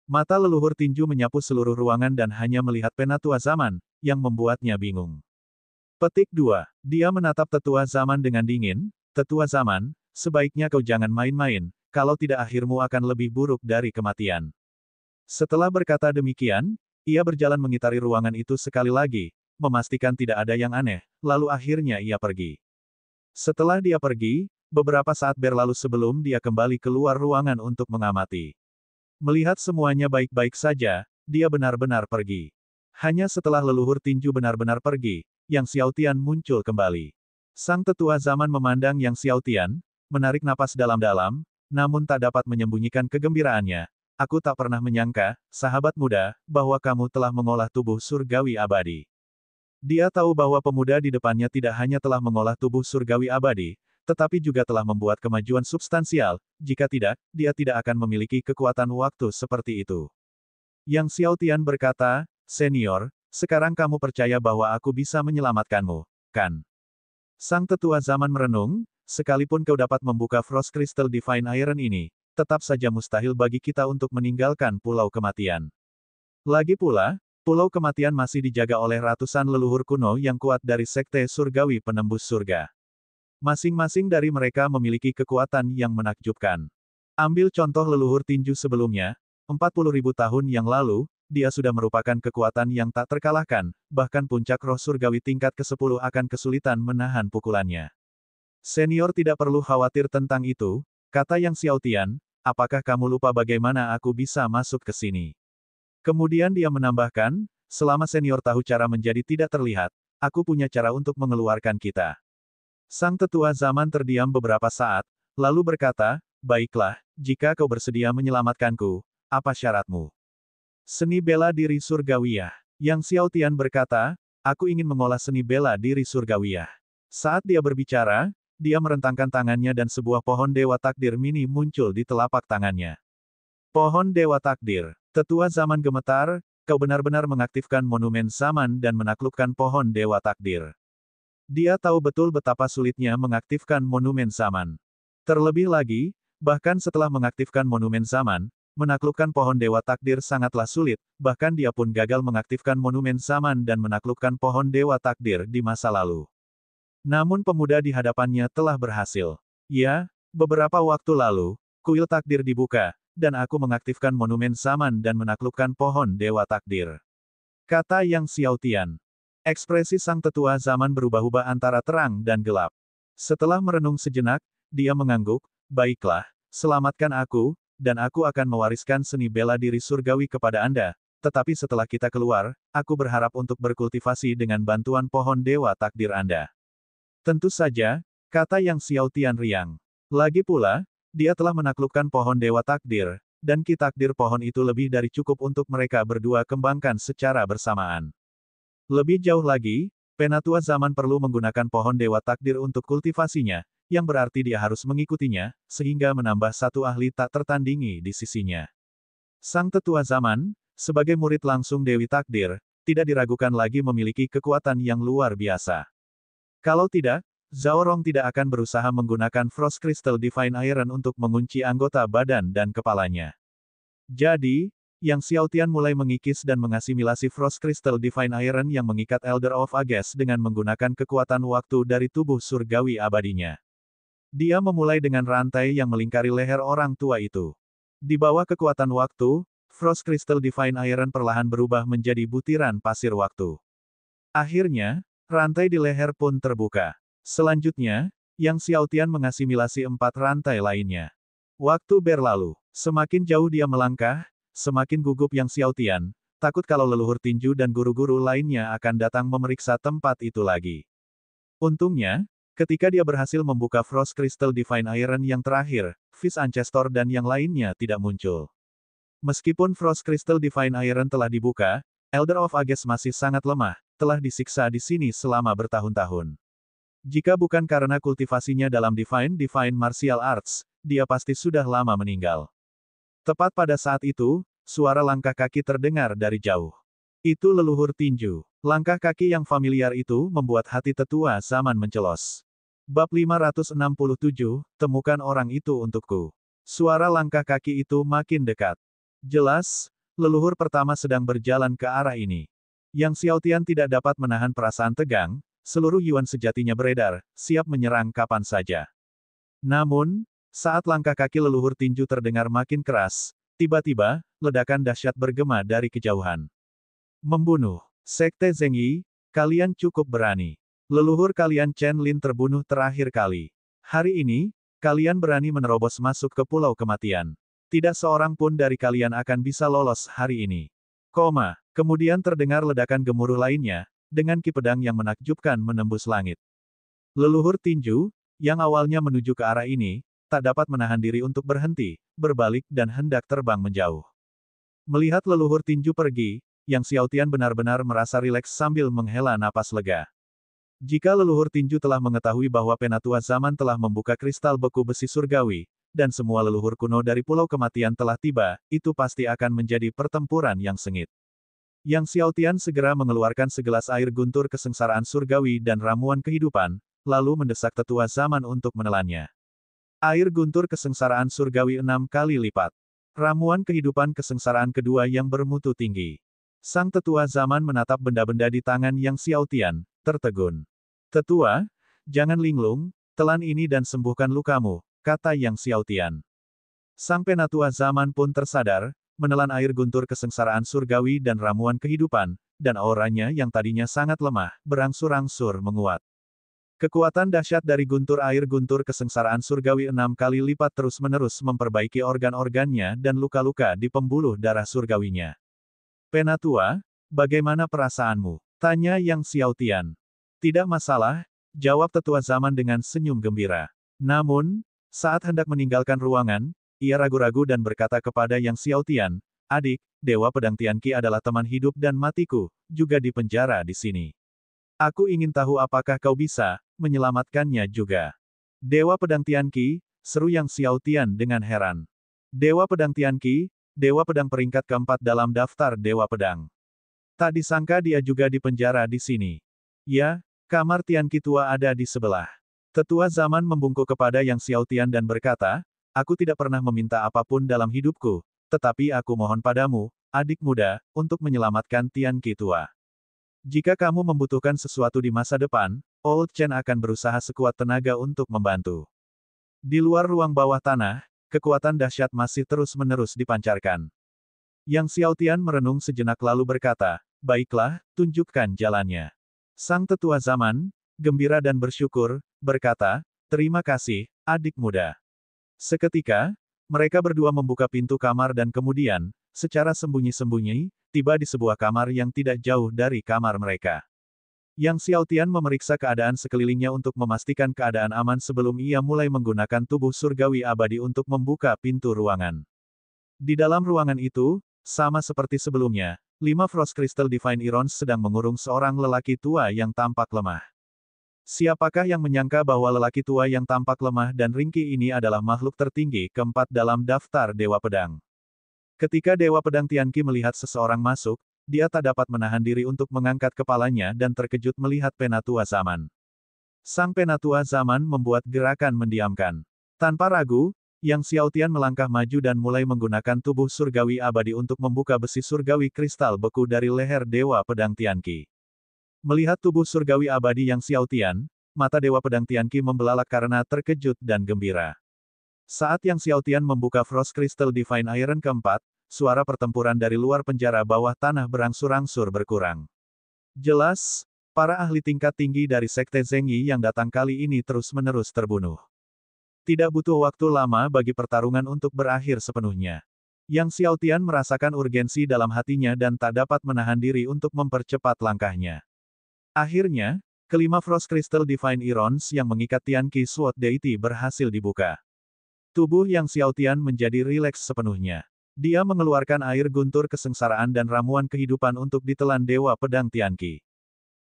Mata leluhur tinju menyapu seluruh ruangan dan hanya melihat penatua zaman, yang membuatnya bingung. Petik 2. Dia menatap tetua zaman dengan dingin, "Tetua zaman, sebaiknya kau jangan main-main, kalau tidak akhirmu akan lebih buruk dari kematian." Setelah berkata demikian, ia berjalan mengitari ruangan itu sekali lagi, memastikan tidak ada yang aneh, lalu akhirnya ia pergi. Setelah dia pergi, beberapa saat berlalu sebelum dia kembali keluar ruangan untuk mengamati. Melihat semuanya baik-baik saja, dia benar-benar pergi. Hanya setelah leluhur tinju benar-benar pergi, Yang Xiaotian muncul kembali. Sang tetua zaman memandang Yang Xiaotian, menarik napas dalam-dalam, namun tak dapat menyembunyikan kegembiraannya. "Aku tak pernah menyangka, sahabat muda, bahwa kamu telah mengolah tubuh surgawi abadi." Dia tahu bahwa pemuda di depannya tidak hanya telah mengolah tubuh surgawi abadi, tetapi juga telah membuat kemajuan substansial, jika tidak, dia tidak akan memiliki kekuatan waktu seperti itu. Yang Xiaotian berkata, "Senior, sekarang kamu percaya bahwa aku bisa menyelamatkanmu, kan?" Sang tetua zaman merenung, "Sekalipun kau dapat membuka Frost Crystal Divine Iron ini, tetap saja mustahil bagi kita untuk meninggalkan Pulau Kematian. Lagi pula, Pulau Kematian masih dijaga oleh ratusan leluhur kuno yang kuat dari Sekte Surgawi Penembus Surga. Masing-masing dari mereka memiliki kekuatan yang menakjubkan. Ambil contoh leluhur tinju sebelumnya, 40.000 tahun yang lalu, dia sudah merupakan kekuatan yang tak terkalahkan, bahkan puncak roh surgawi tingkat ke-10 akan kesulitan menahan pukulannya. Senior tidak perlu khawatir tentang itu," kata Yang Xiaotian, "apakah kamu lupa bagaimana aku bisa masuk ke sini?" Kemudian dia menambahkan, "Selama senior tahu cara menjadi tidak terlihat, aku punya cara untuk mengeluarkan kita." Sang tetua zaman terdiam beberapa saat, lalu berkata, "Baiklah, jika kau bersedia menyelamatkanku, apa syaratmu?" "Seni bela diri surgawiyah." Yang Xiaotian berkata, "Aku ingin mengolah seni bela diri surgawiyah." Saat dia berbicara, dia merentangkan tangannya dan sebuah pohon dewa takdir mini muncul di telapak tangannya. Pohon dewa takdir. Tetua zaman gemetar, "Kau benar-benar mengaktifkan monumen zaman dan menaklukkan pohon dewa takdir." Dia tahu betul betapa sulitnya mengaktifkan monumen zaman. Terlebih lagi, bahkan setelah mengaktifkan monumen zaman, menaklukkan pohon dewa takdir sangatlah sulit, bahkan dia pun gagal mengaktifkan monumen zaman dan menaklukkan pohon dewa takdir di masa lalu. Namun pemuda di hadapannya telah berhasil. "Ya, beberapa waktu lalu, kuil takdir dibuka, dan aku mengaktifkan monumen zaman dan menaklukkan pohon dewa takdir," kata Yang Xiaotian. Ekspresi sang tetua zaman berubah-ubah antara terang dan gelap. Setelah merenung sejenak, dia mengangguk, "Baiklah, selamatkan aku, dan aku akan mewariskan seni bela diri surgawi kepada Anda, tetapi setelah kita keluar, aku berharap untuk berkultivasi dengan bantuan pohon dewa takdir Anda." "Tentu saja, kata Yang Xiaotian riang. Lagi pula, dia telah menaklukkan pohon Dewa Takdir, dan ki takdir pohon itu lebih dari cukup untuk mereka berdua kembangkan secara bersamaan. Lebih jauh lagi, Penatua Zaman perlu menggunakan pohon Dewa Takdir untuk kultivasinya, yang berarti dia harus mengikutinya, sehingga menambah satu ahli tak tertandingi di sisinya. Sang Tetua Zaman, sebagai murid langsung Dewi Takdir, tidak diragukan lagi memiliki kekuatan yang luar biasa. Kalau tidak, Zhao Rong tidak akan berusaha menggunakan Frost Crystal Divine Iron untuk mengunci anggota badan dan kepalanya. Jadi, Yang Xiaotian mulai mengikis dan mengasimilasi Frost Crystal Divine Iron yang mengikat Elder of Ages dengan menggunakan kekuatan waktu dari tubuh surgawi abadinya. Dia memulai dengan rantai yang melingkari leher orang tua itu. Di bawah kekuatan waktu, Frost Crystal Divine Iron perlahan berubah menjadi butiran pasir waktu. Akhirnya, rantai di leher pun terbuka. Selanjutnya, Yang Xiaotian mengasimilasi 4 rantai lainnya. Waktu berlalu. Semakin jauh dia melangkah, semakin gugup Yang Xiaotian, takut kalau leluhur tinju dan guru-guru lainnya akan datang memeriksa tempat itu lagi. Untungnya, ketika dia berhasil membuka Frost Crystal Divine Iron yang terakhir, Fish Ancestor dan yang lainnya tidak muncul. Meskipun Frost Crystal Divine Iron telah dibuka, Elder of Ages masih sangat lemah, telah disiksa di sini selama bertahun-tahun. Jika bukan karena kultivasinya dalam Divine Martial Arts, dia pasti sudah lama meninggal. Tepat pada saat itu, suara langkah kaki terdengar dari jauh. Itu leluhur tinju. Langkah kaki yang familiar itu membuat hati Tetua Zaman mencelos. Bab 567, temukan orang itu untukku. Suara langkah kaki itu makin dekat. Jelas, leluhur pertama sedang berjalan ke arah ini. Yang Xiaotian tidak dapat menahan perasaan tegang, seluruh Yuan sejatinya beredar, siap menyerang kapan saja. Namun, saat langkah kaki leluhur tinju terdengar makin keras, tiba-tiba, ledakan dahsyat bergema dari kejauhan. Membunuh. Sekte Zheng Yi, kalian cukup berani. Leluhur kalian Chen Lin terbunuh terakhir kali. Hari ini, kalian berani menerobos masuk ke Pulau Kematian. Tidak seorang pun dari kalian akan bisa lolos hari ini. Kemudian terdengar ledakan gemuruh lainnya, dengan ki pedang yang menakjubkan menembus langit. Leluhur tinju, yang awalnya menuju ke arah ini, tak dapat menahan diri untuk berhenti, berbalik dan hendak terbang menjauh. Melihat leluhur tinju pergi, Yang Xiaotian benar-benar merasa rileks sambil menghela napas lega. Jika leluhur tinju telah mengetahui bahwa Penatua Zaman telah membuka kristal beku besi surgawi, dan semua leluhur kuno dari Pulau Kematian telah tiba, itu pasti akan menjadi pertempuran yang sengit. Yang Xiaotian segera mengeluarkan segelas air guntur kesengsaraan surgawi dan ramuan kehidupan, lalu mendesak Tetua Zaman untuk menelannya. Air guntur kesengsaraan surgawi 6 kali lipat. Ramuan kehidupan kesengsaraan kedua yang bermutu tinggi. Sang Tetua Zaman menatap benda-benda di tangan Yang Xiaotian, tertegun. Tetua, jangan linglung, telan ini dan sembuhkan lukamu, kata Yang Xiaotian. Sang Penatua Zaman pun tersadar, menelan air guntur kesengsaraan surgawi dan ramuan kehidupan, dan auranya yang tadinya sangat lemah, berangsur-angsur menguat. Kekuatan dahsyat dari guntur air guntur kesengsaraan surgawi 6 kali lipat terus-menerus memperbaiki organ-organnya dan luka-luka di pembuluh darah surgawinya. Penatua, bagaimana perasaanmu? Tanya Yang Xiaotian. Tidak masalah, jawab Tetua Zaman dengan senyum gembira. Namun, saat hendak meninggalkan ruangan, ia ragu-ragu dan berkata kepada Yang Xiaotian, adik, Dewa Pedang Tianqi adalah teman hidup dan matiku, juga di penjara di sini. Aku ingin tahu apakah kau bisa menyelamatkannya juga. Dewa Pedang Tianqi, seru Yang Xiaotian dengan heran. Dewa Pedang Tianqi, Dewa Pedang peringkat keempat dalam daftar Dewa Pedang. Tak disangka dia juga di penjara di sini. Ya, kamar Tianqi tua ada di sebelah. Tetua Zaman membungkuk kepada Yang Xiaotian dan berkata, aku tidak pernah meminta apapun dalam hidupku, tetapi aku mohon padamu, adik muda, untuk menyelamatkan Tianqi tua. Jika kamu membutuhkan sesuatu di masa depan, Old Chen akan berusaha sekuat tenaga untuk membantu. Di luar ruang bawah tanah, kekuatan dahsyat masih terus-menerus dipancarkan. Yang Xiaotian merenung sejenak lalu berkata, baiklah, tunjukkan jalannya. Sang Tetua Zaman, gembira dan bersyukur, berkata, terima kasih, adik muda. Seketika, mereka berdua membuka pintu kamar dan kemudian, secara sembunyi-sembunyi, tiba di sebuah kamar yang tidak jauh dari kamar mereka. Yang Xiaotian memeriksa keadaan sekelilingnya untuk memastikan keadaan aman sebelum ia mulai menggunakan tubuh surgawi abadi untuk membuka pintu ruangan. Di dalam ruangan itu, sama seperti sebelumnya, 5 Frost Crystal Divine Irons sedang mengurung seorang lelaki tua yang tampak lemah. Siapakah yang menyangka bahwa lelaki tua yang tampak lemah dan ringkih ini adalah makhluk tertinggi keempat dalam daftar Dewa Pedang? Ketika Dewa Pedang Tianqi melihat seseorang masuk, dia tak dapat menahan diri untuk mengangkat kepalanya dan terkejut melihat Penatua Zaman. Sang Penatua Zaman membuat gerakan mendiamkan. Tanpa ragu, Yang Xiaotian melangkah maju dan mulai menggunakan tubuh surgawi abadi untuk membuka besi surgawi kristal beku dari leher Dewa Pedang Tianqi. Melihat tubuh surgawi abadi Yang Xiaotian, mata Dewa Pedang Tianqi membelalak karena terkejut dan gembira. Saat Yang Xiaotian membuka Frost Crystal Divine Iron keempat, suara pertempuran dari luar penjara bawah tanah berangsur-angsur berkurang. Jelas, para ahli tingkat tinggi dari Sekte Zengyi yang datang kali ini terus-menerus terbunuh. Tidak butuh waktu lama bagi pertarungan untuk berakhir sepenuhnya. Yang Xiaotian merasakan urgensi dalam hatinya dan tak dapat menahan diri untuk mempercepat langkahnya. Akhirnya, kelima Frost Crystal Divine Irons yang mengikat Tianqi Sword Deity berhasil dibuka. Tubuh Yang Xiaotian menjadi rileks sepenuhnya. Dia mengeluarkan air guntur kesengsaraan dan ramuan kehidupan untuk ditelan Dewa Pedang Tianqi.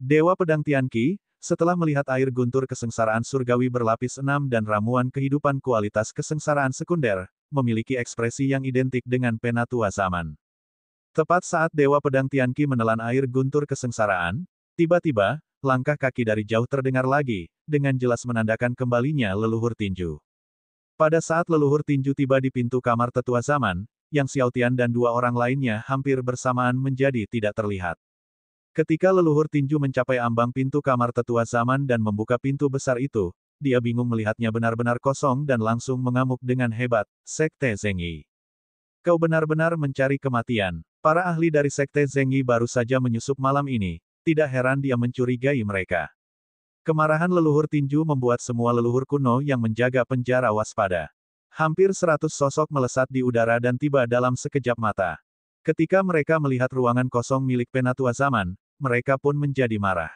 Dewa Pedang Tianqi, setelah melihat air guntur kesengsaraan surgawi berlapis 6 dan ramuan kehidupan kualitas kesengsaraan sekunder, memiliki ekspresi yang identik dengan Penatua Zaman. Tepat saat Dewa Pedang Tianqi menelan air guntur kesengsaraan, tiba-tiba, langkah kaki dari jauh terdengar lagi, dengan jelas menandakan kembalinya leluhur tinju. Pada saat leluhur tinju tiba di pintu kamar Tetua Zaman, Yang Xiaotian dan 2 orang lainnya hampir bersamaan menjadi tidak terlihat. Ketika leluhur tinju mencapai ambang pintu kamar Tetua Zaman dan membuka pintu besar itu, dia bingung melihatnya benar-benar kosong dan langsung mengamuk dengan hebat, Sekte Zengyi. Kau benar-benar mencari kematian. Para ahli dari Sekte Zengyi baru saja menyusup malam ini, tidak heran dia mencurigai mereka. Kemarahan leluhur tinju membuat semua leluhur kuno yang menjaga penjara waspada. Hampir 100 sosok melesat di udara dan tiba dalam sekejap mata. Ketika mereka melihat ruangan kosong milik Penatua Zaman, mereka pun menjadi marah.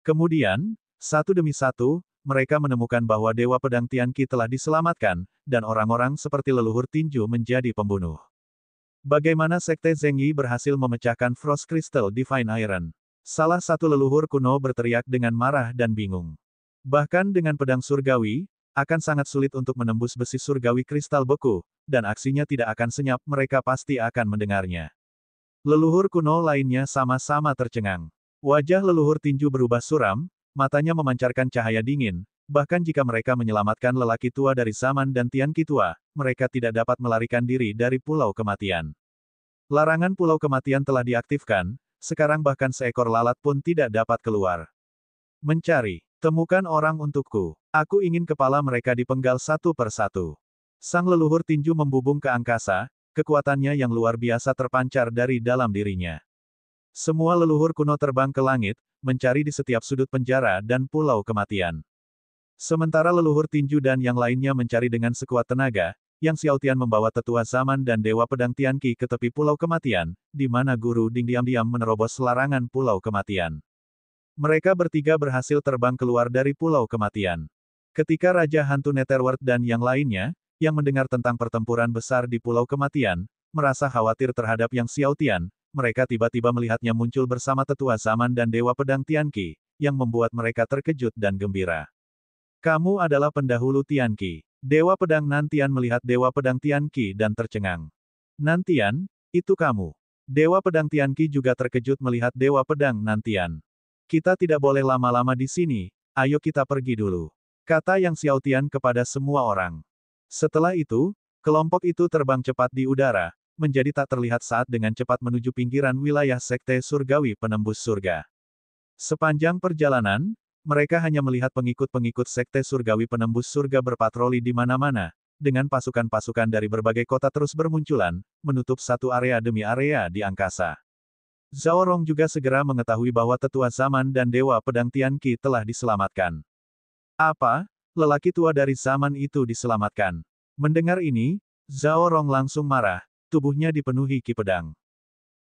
Kemudian, satu demi satu, mereka menemukan bahwa Dewa Pedang Tianqi telah diselamatkan, dan orang-orang seperti leluhur tinju menjadi pembunuh. Bagaimana Sekte Zengyi berhasil memecahkan Frost Crystal Divine Iron? Salah satu leluhur kuno berteriak dengan marah dan bingung. Bahkan dengan pedang surgawi, akan sangat sulit untuk menembus besi surgawi kristal beku, dan aksinya tidak akan senyap, mereka pasti akan mendengarnya. Leluhur kuno lainnya sama-sama tercengang. Wajah leluhur tinju berubah suram, matanya memancarkan cahaya dingin, bahkan jika mereka menyelamatkan lelaki tua dari Zaman dan Tianqi tua, mereka tidak dapat melarikan diri dari Pulau Kematian. Larangan Pulau Kematian telah diaktifkan, sekarang bahkan seekor lalat pun tidak dapat keluar. Mencari. Temukan orang untukku. Aku ingin kepala mereka dipenggal satu per satu. Sang leluhur tinju membubung ke angkasa, kekuatannya yang luar biasa terpancar dari dalam dirinya. Semua leluhur kuno terbang ke langit, mencari di setiap sudut penjara dan Pulau Kematian. Sementara leluhur tinju dan yang lainnya mencari dengan sekuat tenaga, Yang Xiaotian membawa Tetua Zaman dan Dewa Pedang Tianqi ke tepi Pulau Kematian, di mana Guru Ding diam-diam menerobos larangan Pulau Kematian. Mereka bertiga berhasil terbang keluar dari Pulau Kematian. Ketika Raja Hantu Netherworld dan yang lainnya, yang mendengar tentang pertempuran besar di Pulau Kematian, merasa khawatir terhadap Yang Xiaotian, mereka tiba-tiba melihatnya muncul bersama Tetua Zaman dan Dewa Pedang Tianqi, yang membuat mereka terkejut dan gembira. Kamu adalah pendahulu Tianqi. Dewa Pedang Nantian melihat Dewa Pedang Tianqi dan tercengang. Nantian, itu kamu. Dewa Pedang Tianqi juga terkejut melihat Dewa Pedang Nantian. Kita tidak boleh lama-lama di sini, ayo kita pergi dulu. Kata Yang Xiaotian kepada semua orang. Setelah itu, kelompok itu terbang cepat di udara, menjadi tak terlihat saat dengan cepat menuju pinggiran wilayah Sekte Surgawi Penembus Surga. Sepanjang perjalanan, mereka hanya melihat pengikut-pengikut Sekte Surgawi Penembus Surga berpatroli di mana-mana, dengan pasukan-pasukan dari berbagai kota terus bermunculan, menutup satu area demi area di angkasa. Zhao Rong juga segera mengetahui bahwa Tetua Zaman dan Dewa Pedang Tianqi telah diselamatkan. Apa? Lelaki tua dari zaman itu diselamatkan. Mendengar ini, Zhao Rong langsung marah, tubuhnya dipenuhi ki pedang.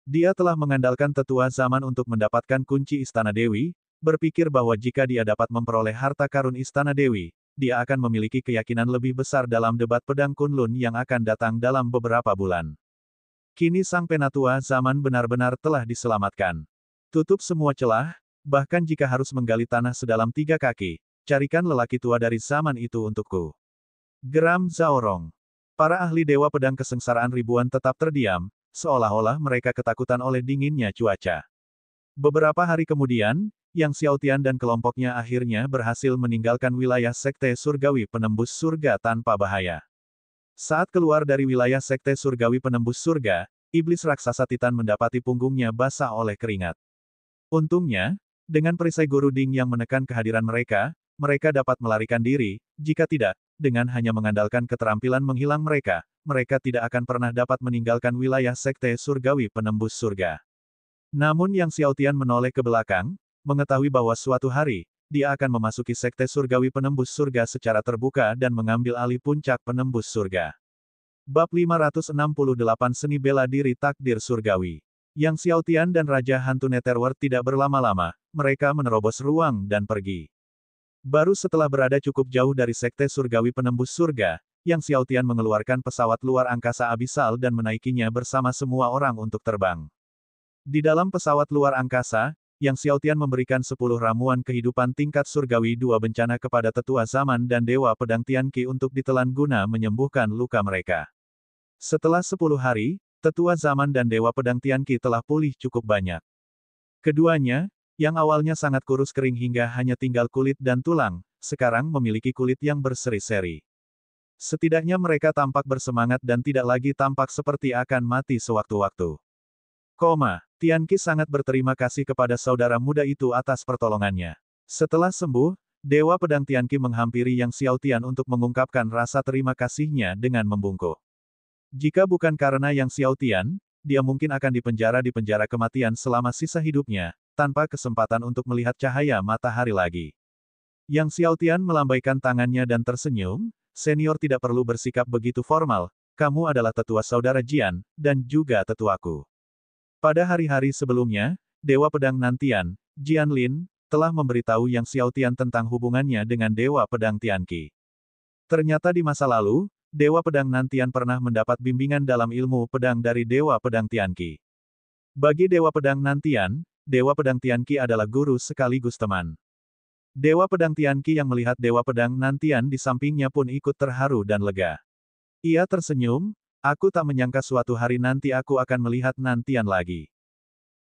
Dia telah mengandalkan Tetua Zaman untuk mendapatkan kunci Istana Dewi, Berpikir bahwa jika dia dapat memperoleh harta karun Istana Dewi, dia akan memiliki keyakinan lebih besar dalam debat pedang Kunlun yang akan datang dalam beberapa bulan. Kini sang penatua zaman benar-benar telah diselamatkan. Tutup semua celah, bahkan jika harus menggali tanah sedalam 3 kaki, carikan lelaki tua dari zaman itu untukku. Geram Zaorong. Para ahli Dewa Pedang Kesengsaraan ribuan tetap terdiam, seolah-olah mereka ketakutan oleh dinginnya cuaca. Beberapa hari kemudian, Yang Xiaotian dan kelompoknya akhirnya berhasil meninggalkan wilayah Sekte Surgawi Penembus Surga tanpa bahaya. Saat keluar dari wilayah Sekte Surgawi Penembus Surga, iblis raksasa Titan mendapati punggungnya basah oleh keringat. Untungnya, dengan perisai Guru Ding yang menekan kehadiran mereka, mereka dapat melarikan diri, jika tidak, dengan hanya mengandalkan keterampilan menghilang mereka, mereka tidak akan pernah dapat meninggalkan wilayah Sekte Surgawi Penembus Surga. Namun Yang Xiaotian menoleh ke belakang, mengetahui bahwa suatu hari, dia akan memasuki Sekte Surgawi Penembus Surga secara terbuka dan mengambil alih puncak penembus surga. Bab 568 Seni Bela Diri Takdir Surgawi. Yang Xiaotian dan Raja Hantu Netherworld tidak berlama-lama, mereka menerobos ruang dan pergi. Baru setelah berada cukup jauh dari Sekte Surgawi Penembus Surga, Yang Xiaotian mengeluarkan pesawat luar angkasa abisal dan menaikinya bersama semua orang untuk terbang. Di dalam pesawat luar angkasa, Yang Xiaotian memberikan 10 ramuan kehidupan tingkat surgawi 2 bencana kepada tetua zaman dan Dewa Pedang Tianqi untuk ditelan guna menyembuhkan luka mereka. Setelah 10 hari, tetua zaman dan Dewa Pedang Tianqi telah pulih cukup banyak. Keduanya, yang awalnya sangat kurus kering hingga hanya tinggal kulit dan tulang, sekarang memiliki kulit yang berseri-seri. Setidaknya mereka tampak bersemangat dan tidak lagi tampak seperti akan mati sewaktu-waktu. Tianqi sangat berterima kasih kepada saudara muda itu atas pertolongannya. Setelah sembuh, Dewa Pedang Tianqi menghampiri Yang Xiaotian untuk mengungkapkan rasa terima kasihnya dengan membungkuk. Jika bukan karena Yang Xiaotian, dia mungkin akan dipenjara di penjara kematian selama sisa hidupnya, tanpa kesempatan untuk melihat cahaya matahari lagi. Yang Xiaotian melambaikan tangannya dan tersenyum, senior tidak perlu bersikap begitu formal, kamu adalah tetua saudara Jian, dan juga tetuaku. Pada hari-hari sebelumnya, Dewa Pedang Nantian, Jian Lin, telah memberitahu Yang Xiaotian tentang hubungannya dengan Dewa Pedang Tianqi. Ternyata di masa lalu, Dewa Pedang Nantian pernah mendapat bimbingan dalam ilmu pedang dari Dewa Pedang Tianqi. Bagi Dewa Pedang Nantian, Dewa Pedang Tianqi adalah guru sekaligus teman. Dewa Pedang Tianqi yang melihat Dewa Pedang Nantian di sampingnya pun ikut terharu dan lega. Ia tersenyum, aku tak menyangka suatu hari nanti aku akan melihat Nantian lagi.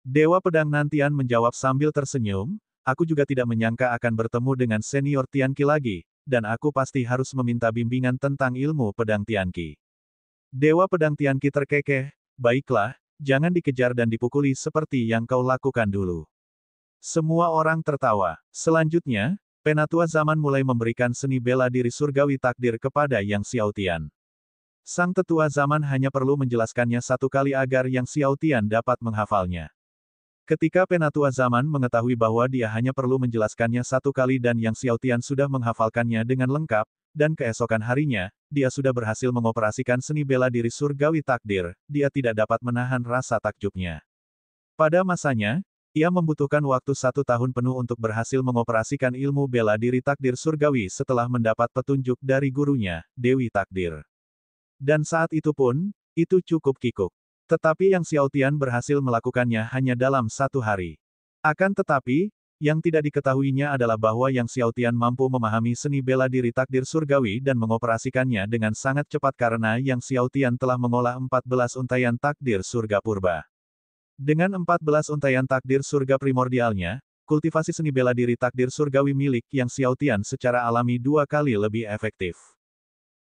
Dewa Pedang Nantian menjawab sambil tersenyum, aku juga tidak menyangka akan bertemu dengan senior Tianqi lagi, dan aku pasti harus meminta bimbingan tentang ilmu pedang Tianqi. Dewa Pedang Tianqi terkekeh, baiklah, jangan dikejar dan dipukuli seperti yang kau lakukan dulu. Semua orang tertawa. Selanjutnya, penatua zaman mulai memberikan seni bela diri surgawi takdir kepada Yang Xiaotian. Sang tetua zaman hanya perlu menjelaskannya satu kali agar Yang Xiaotian dapat menghafalnya. Ketika penatua zaman mengetahui bahwa dia hanya perlu menjelaskannya satu kali dan Yang Xiaotian sudah menghafalkannya dengan lengkap, dan keesokan harinya, dia sudah berhasil mengoperasikan seni bela diri surgawi takdir, dia tidak dapat menahan rasa takjubnya. Pada masanya, ia membutuhkan waktu 1 tahun penuh untuk berhasil mengoperasikan ilmu bela diri takdir surgawi setelah mendapat petunjuk dari gurunya, Dewi Takdir. Dan saat itu pun, itu cukup kikuk. Tetapi Yang Xiaotian berhasil melakukannya hanya dalam 1 hari. Akan tetapi, yang tidak diketahuinya adalah bahwa Yang Xiaotian mampu memahami seni bela diri takdir surgawi dan mengoperasikannya dengan sangat cepat karena Yang Xiaotian telah mengolah 14 untaian takdir surga purba. Dengan 14 untaian takdir surga primordialnya, kultivasi seni bela diri takdir surgawi milik Yang Xiaotian secara alami 2 kali lebih efektif.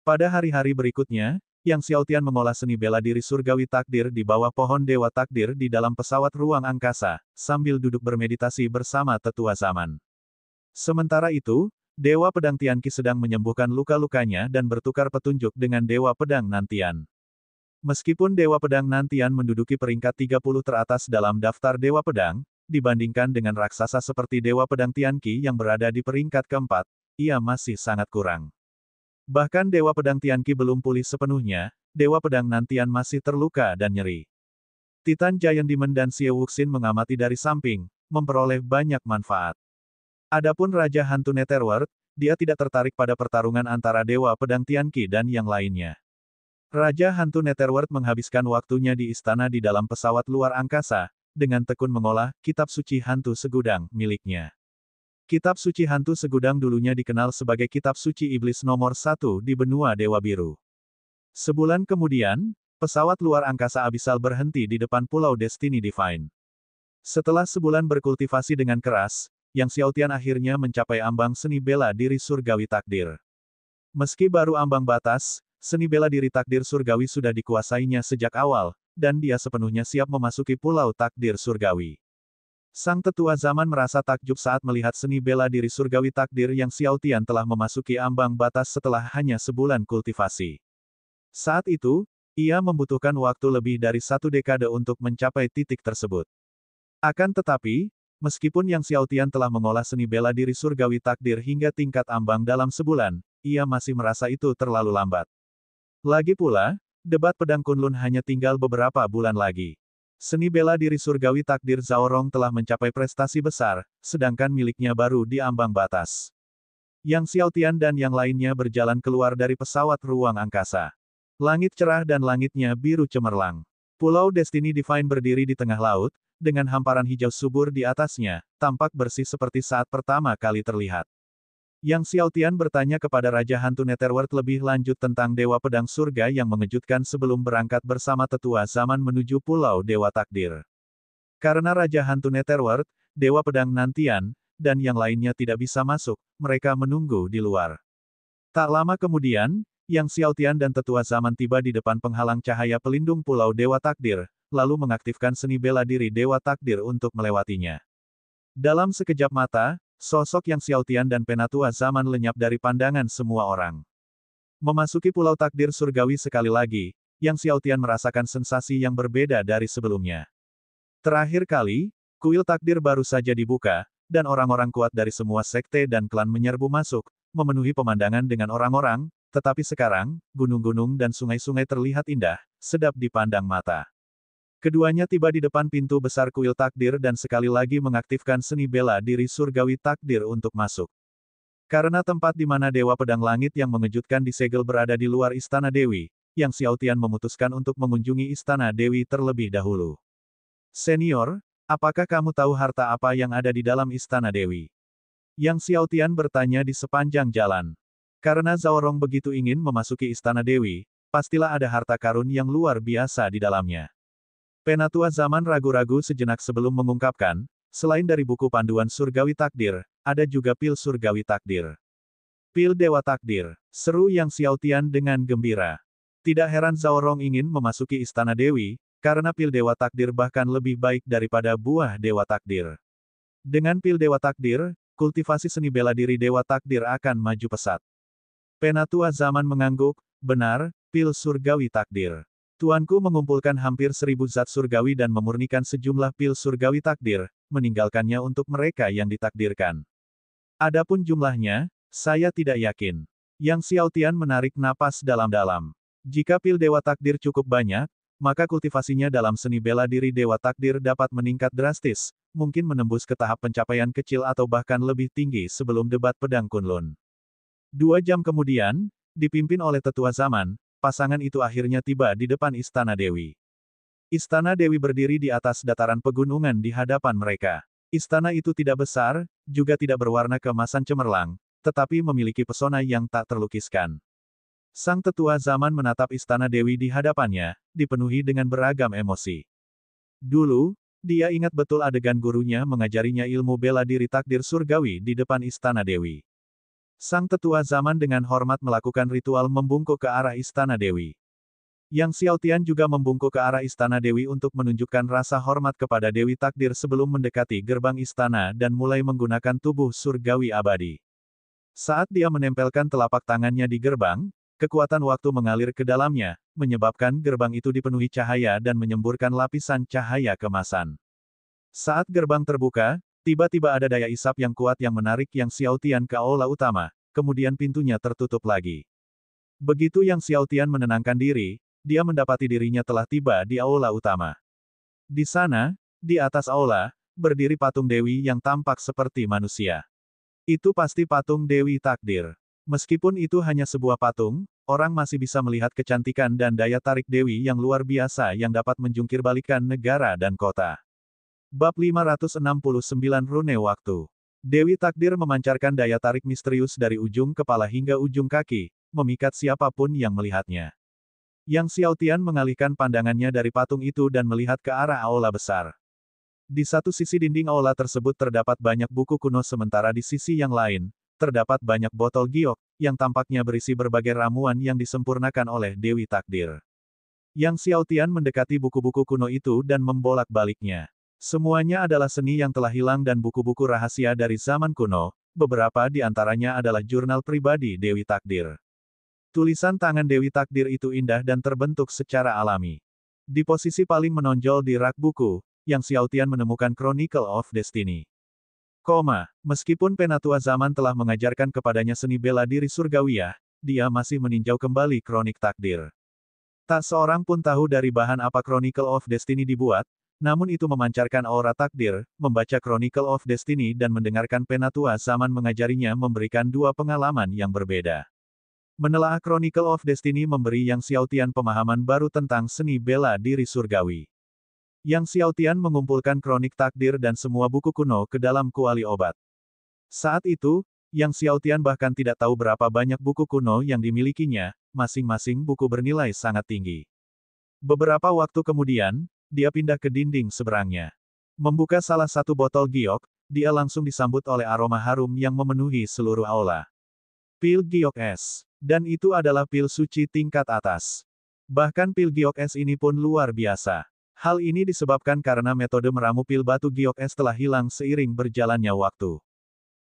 Pada hari-hari berikutnya, Yang Xiaotian mengolah seni bela diri surgawi takdir di bawah pohon Dewa Takdir di dalam pesawat ruang angkasa, sambil duduk bermeditasi bersama tetua zaman. Sementara itu, Dewa Pedang Tianqi sedang menyembuhkan luka-lukanya dan bertukar petunjuk dengan Dewa Pedang Nantian. Meskipun Dewa Pedang Nantian menduduki peringkat 30 teratas dalam daftar Dewa Pedang, dibandingkan dengan raksasa seperti Dewa Pedang Tianqi yang berada di peringkat keempat, ia masih sangat kurang. Bahkan Dewa Pedang Tianqi belum pulih sepenuhnya, Dewa Pedang Nantian masih terluka dan nyeri. Titan Giant Demon dan Xie Wuxin mengamati dari samping, memperoleh banyak manfaat. Adapun Raja Hantu Netherworld, dia tidak tertarik pada pertarungan antara Dewa Pedang Tianqi dan yang lainnya. Raja Hantu Netherworld menghabiskan waktunya di istana di dalam pesawat luar angkasa, dengan tekun mengolah Kitab Suci Hantu Segudang miliknya. Kitab Suci Hantu Segudang dulunya dikenal sebagai Kitab Suci Iblis nomor 1 di benua Dewa Biru. Sebulan kemudian, pesawat luar angkasa Abyssal berhenti di depan Pulau Destiny Divine. Setelah sebulan berkultivasi dengan keras, Yang Xiaotian akhirnya mencapai ambang seni bela diri surgawi takdir. Meski baru ambang batas, seni bela diri takdir surgawi sudah dikuasainya sejak awal, dan dia sepenuhnya siap memasuki pulau takdir surgawi. Sang tetua zaman merasa takjub saat melihat seni bela diri surgawi takdir Yang Xiaotian telah memasuki ambang batas setelah hanya sebulan kultivasi. Saat itu, ia membutuhkan waktu lebih dari 1 dekade untuk mencapai titik tersebut. Akan tetapi, meskipun Yang Xiaotian telah mengolah seni bela diri surgawi takdir hingga tingkat ambang dalam sebulan, ia masih merasa itu terlalu lambat. Lagi pula, debat pedang Kunlun hanya tinggal beberapa bulan lagi. Seni bela diri surgawi takdir Zhao Rong telah mencapai prestasi besar, sedangkan miliknya baru di ambang batas. Yang Xiaotian dan yang lainnya berjalan keluar dari pesawat ruang angkasa. Langit cerah dan langitnya biru cemerlang. Pulau Destiny Divine berdiri di tengah laut, dengan hamparan hijau subur di atasnya, tampak bersih seperti saat pertama kali terlihat. Yang Xiaotian bertanya kepada Raja Hantu Netherworld lebih lanjut tentang Dewa Pedang Surga yang mengejutkan sebelum berangkat bersama tetua zaman menuju Pulau Dewa Takdir. Karena Raja Hantu Netherworld, Dewa Pedang Nantian, dan yang lainnya tidak bisa masuk, mereka menunggu di luar. Tak lama kemudian, Yang Xiaotian dan tetua zaman tiba di depan penghalang cahaya pelindung Pulau Dewa Takdir, lalu mengaktifkan seni bela diri Dewa Takdir untuk melewatinya. Dalam sekejap mata, sosok Yang Xiaotian dan penatua zaman lenyap dari pandangan semua orang. Memasuki Pulau Takdir Surgawi sekali lagi, Yang Xiaotian merasakan sensasi yang berbeda dari sebelumnya. Terakhir kali, kuil takdir baru saja dibuka, dan orang-orang kuat dari semua sekte dan klan menyerbu masuk, memenuhi pemandangan dengan orang-orang, tetapi sekarang, gunung-gunung dan sungai-sungai terlihat indah, sedap dipandang mata. Keduanya tiba di depan pintu besar kuil takdir dan sekali lagi mengaktifkan seni bela diri surgawi takdir untuk masuk. Karena tempat di mana Dewa Pedang Langit yang mengejutkan disegel berada di luar Istana Dewi, Yang Xiaotian memutuskan untuk mengunjungi Istana Dewi terlebih dahulu. Senior, apakah kamu tahu harta apa yang ada di dalam Istana Dewi? Yang Xiaotian bertanya di sepanjang jalan. Karena Zhao Rong begitu ingin memasuki Istana Dewi, pastilah ada harta karun yang luar biasa di dalamnya. Penatua zaman ragu-ragu sejenak sebelum mengungkapkan, selain dari buku panduan surgawi takdir, ada juga pil surgawi takdir. Pil Dewa Takdir, seru Yang Xiaotian dengan gembira. Tidak heran Zhao Rong ingin memasuki Istana Dewi, karena pil Dewa Takdir bahkan lebih baik daripada buah Dewa Takdir. Dengan pil Dewa Takdir, kultivasi seni bela diri Dewa Takdir akan maju pesat. Penatua zaman mengangguk, benar, pil surgawi takdir. Tuanku mengumpulkan hampir 1000 zat surgawi dan memurnikan sejumlah pil surgawi takdir, meninggalkannya untuk mereka yang ditakdirkan. Adapun jumlahnya, saya tidak yakin. Yang Xiaotian menarik napas dalam-dalam. Jika pil Dewa Takdir cukup banyak, maka kultivasinya dalam seni bela diri Dewa Takdir dapat meningkat drastis, mungkin menembus ke tahap pencapaian kecil atau bahkan lebih tinggi sebelum debat pedang Kunlun. 2 jam kemudian, dipimpin oleh tetua zaman, pasangan itu akhirnya tiba di depan Istana Dewi. Istana Dewi berdiri di atas dataran pegunungan di hadapan mereka. Istana itu tidak besar, juga tidak berwarna keemasan cemerlang, tetapi memiliki pesona yang tak terlukiskan. Sang tetua zaman menatap Istana Dewi di hadapannya, dipenuhi dengan beragam emosi. Dulu, dia ingat betul adegan gurunya mengajarinya ilmu bela diri takdir surgawi di depan Istana Dewi. Sang tetua zaman dengan hormat melakukan ritual membungkuk ke arah Istana Dewi. Yang Xiaotian juga membungkuk ke arah Istana Dewi untuk menunjukkan rasa hormat kepada Dewi Takdir sebelum mendekati gerbang istana dan mulai menggunakan tubuh surgawi abadi. Saat dia menempelkan telapak tangannya di gerbang, kekuatan waktu mengalir ke dalamnya, menyebabkan gerbang itu dipenuhi cahaya dan menyemburkan lapisan cahaya kemasan. Saat gerbang terbuka, tiba-tiba ada daya isap yang kuat yang menarik Yang Xiaotian ke aula utama, kemudian pintunya tertutup lagi. Begitu Yang Xiaotian menenangkan diri, dia mendapati dirinya telah tiba di aula utama. Di sana, di atas aula, berdiri patung dewi yang tampak seperti manusia. Itu pasti patung Dewi Takdir. Meskipun itu hanya sebuah patung, orang masih bisa melihat kecantikan dan daya tarik Dewi yang luar biasa yang dapat menjungkirbalikkan negara dan kota. Bab 569 Rune Waktu. Dewi Takdir memancarkan daya tarik misterius dari ujung kepala hingga ujung kaki, memikat siapapun yang melihatnya. Yang Xiaotian mengalihkan pandangannya dari patung itu dan melihat ke arah aula besar. Di satu sisi dinding aula tersebut terdapat banyak buku kuno sementara di sisi yang lain, terdapat banyak botol giok, yang tampaknya berisi berbagai ramuan yang disempurnakan oleh Dewi Takdir. Yang Xiaotian mendekati buku-buku kuno itu dan membolak-baliknya. Semuanya adalah seni yang telah hilang dan buku-buku rahasia dari zaman kuno, beberapa di antaranya adalah jurnal pribadi Dewi Takdir. Tulisan tangan Dewi Takdir itu indah dan terbentuk secara alami. Di posisi paling menonjol di rak buku, Yang Xiaotian menemukan Chronicle of Destiny. Meskipun penatua zaman telah mengajarkan kepadanya seni bela diri surgawiyah, dia masih meninjau kembali kronik takdir. Tak seorang pun tahu dari bahan apa Chronicle of Destiny dibuat, namun itu memancarkan aura takdir. Membaca Chronicle of Destiny dan mendengarkan penatua zaman mengajarinya memberikan dua pengalaman yang berbeda. Menelaah Chronicle of Destiny memberi Yang Xiaotian pemahaman baru tentang seni bela diri surgawi. Yang Xiaotian mengumpulkan kronik takdir dan semua buku kuno ke dalam kuali obat. Saat itu, Yang Xiaotian bahkan tidak tahu berapa banyak buku kuno yang dimilikinya, masing-masing buku bernilai sangat tinggi. Beberapa waktu kemudian, dia pindah ke dinding seberangnya. Membuka salah satu botol giok, dia langsung disambut oleh aroma harum yang memenuhi seluruh aula. Pil giok es. Dan itu adalah pil suci tingkat atas. Bahkan pil giok es ini pun luar biasa. Hal ini disebabkan karena metode meramu pil batu giok es telah hilang seiring berjalannya waktu.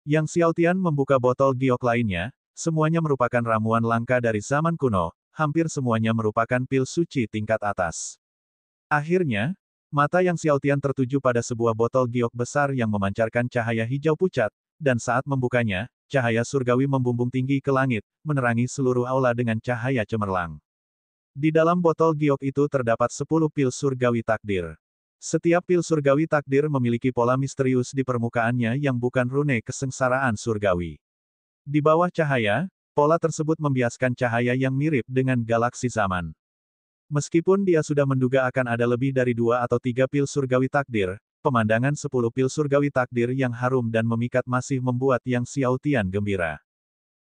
Yang Xiaotian membuka botol giok lainnya, semuanya merupakan ramuan langka dari zaman kuno, hampir semuanya merupakan pil suci tingkat atas. Akhirnya, mata Yang Xiaotian tertuju pada sebuah botol giok besar yang memancarkan cahaya hijau pucat, dan saat membukanya, cahaya surgawi membumbung tinggi ke langit, menerangi seluruh aula dengan cahaya cemerlang. Di dalam botol giok itu terdapat 10 pil surgawi takdir. Setiap pil surgawi takdir memiliki pola misterius di permukaannya yang bukan rune kesengsaraan surgawi. Di bawah cahaya, pola tersebut membiaskan cahaya yang mirip dengan galaksi zaman. Meskipun dia sudah menduga akan ada lebih dari 2 atau 3 pil surgawi takdir, pemandangan 10 pil surgawi takdir yang harum dan memikat masih membuat Yang Xiaotian gembira.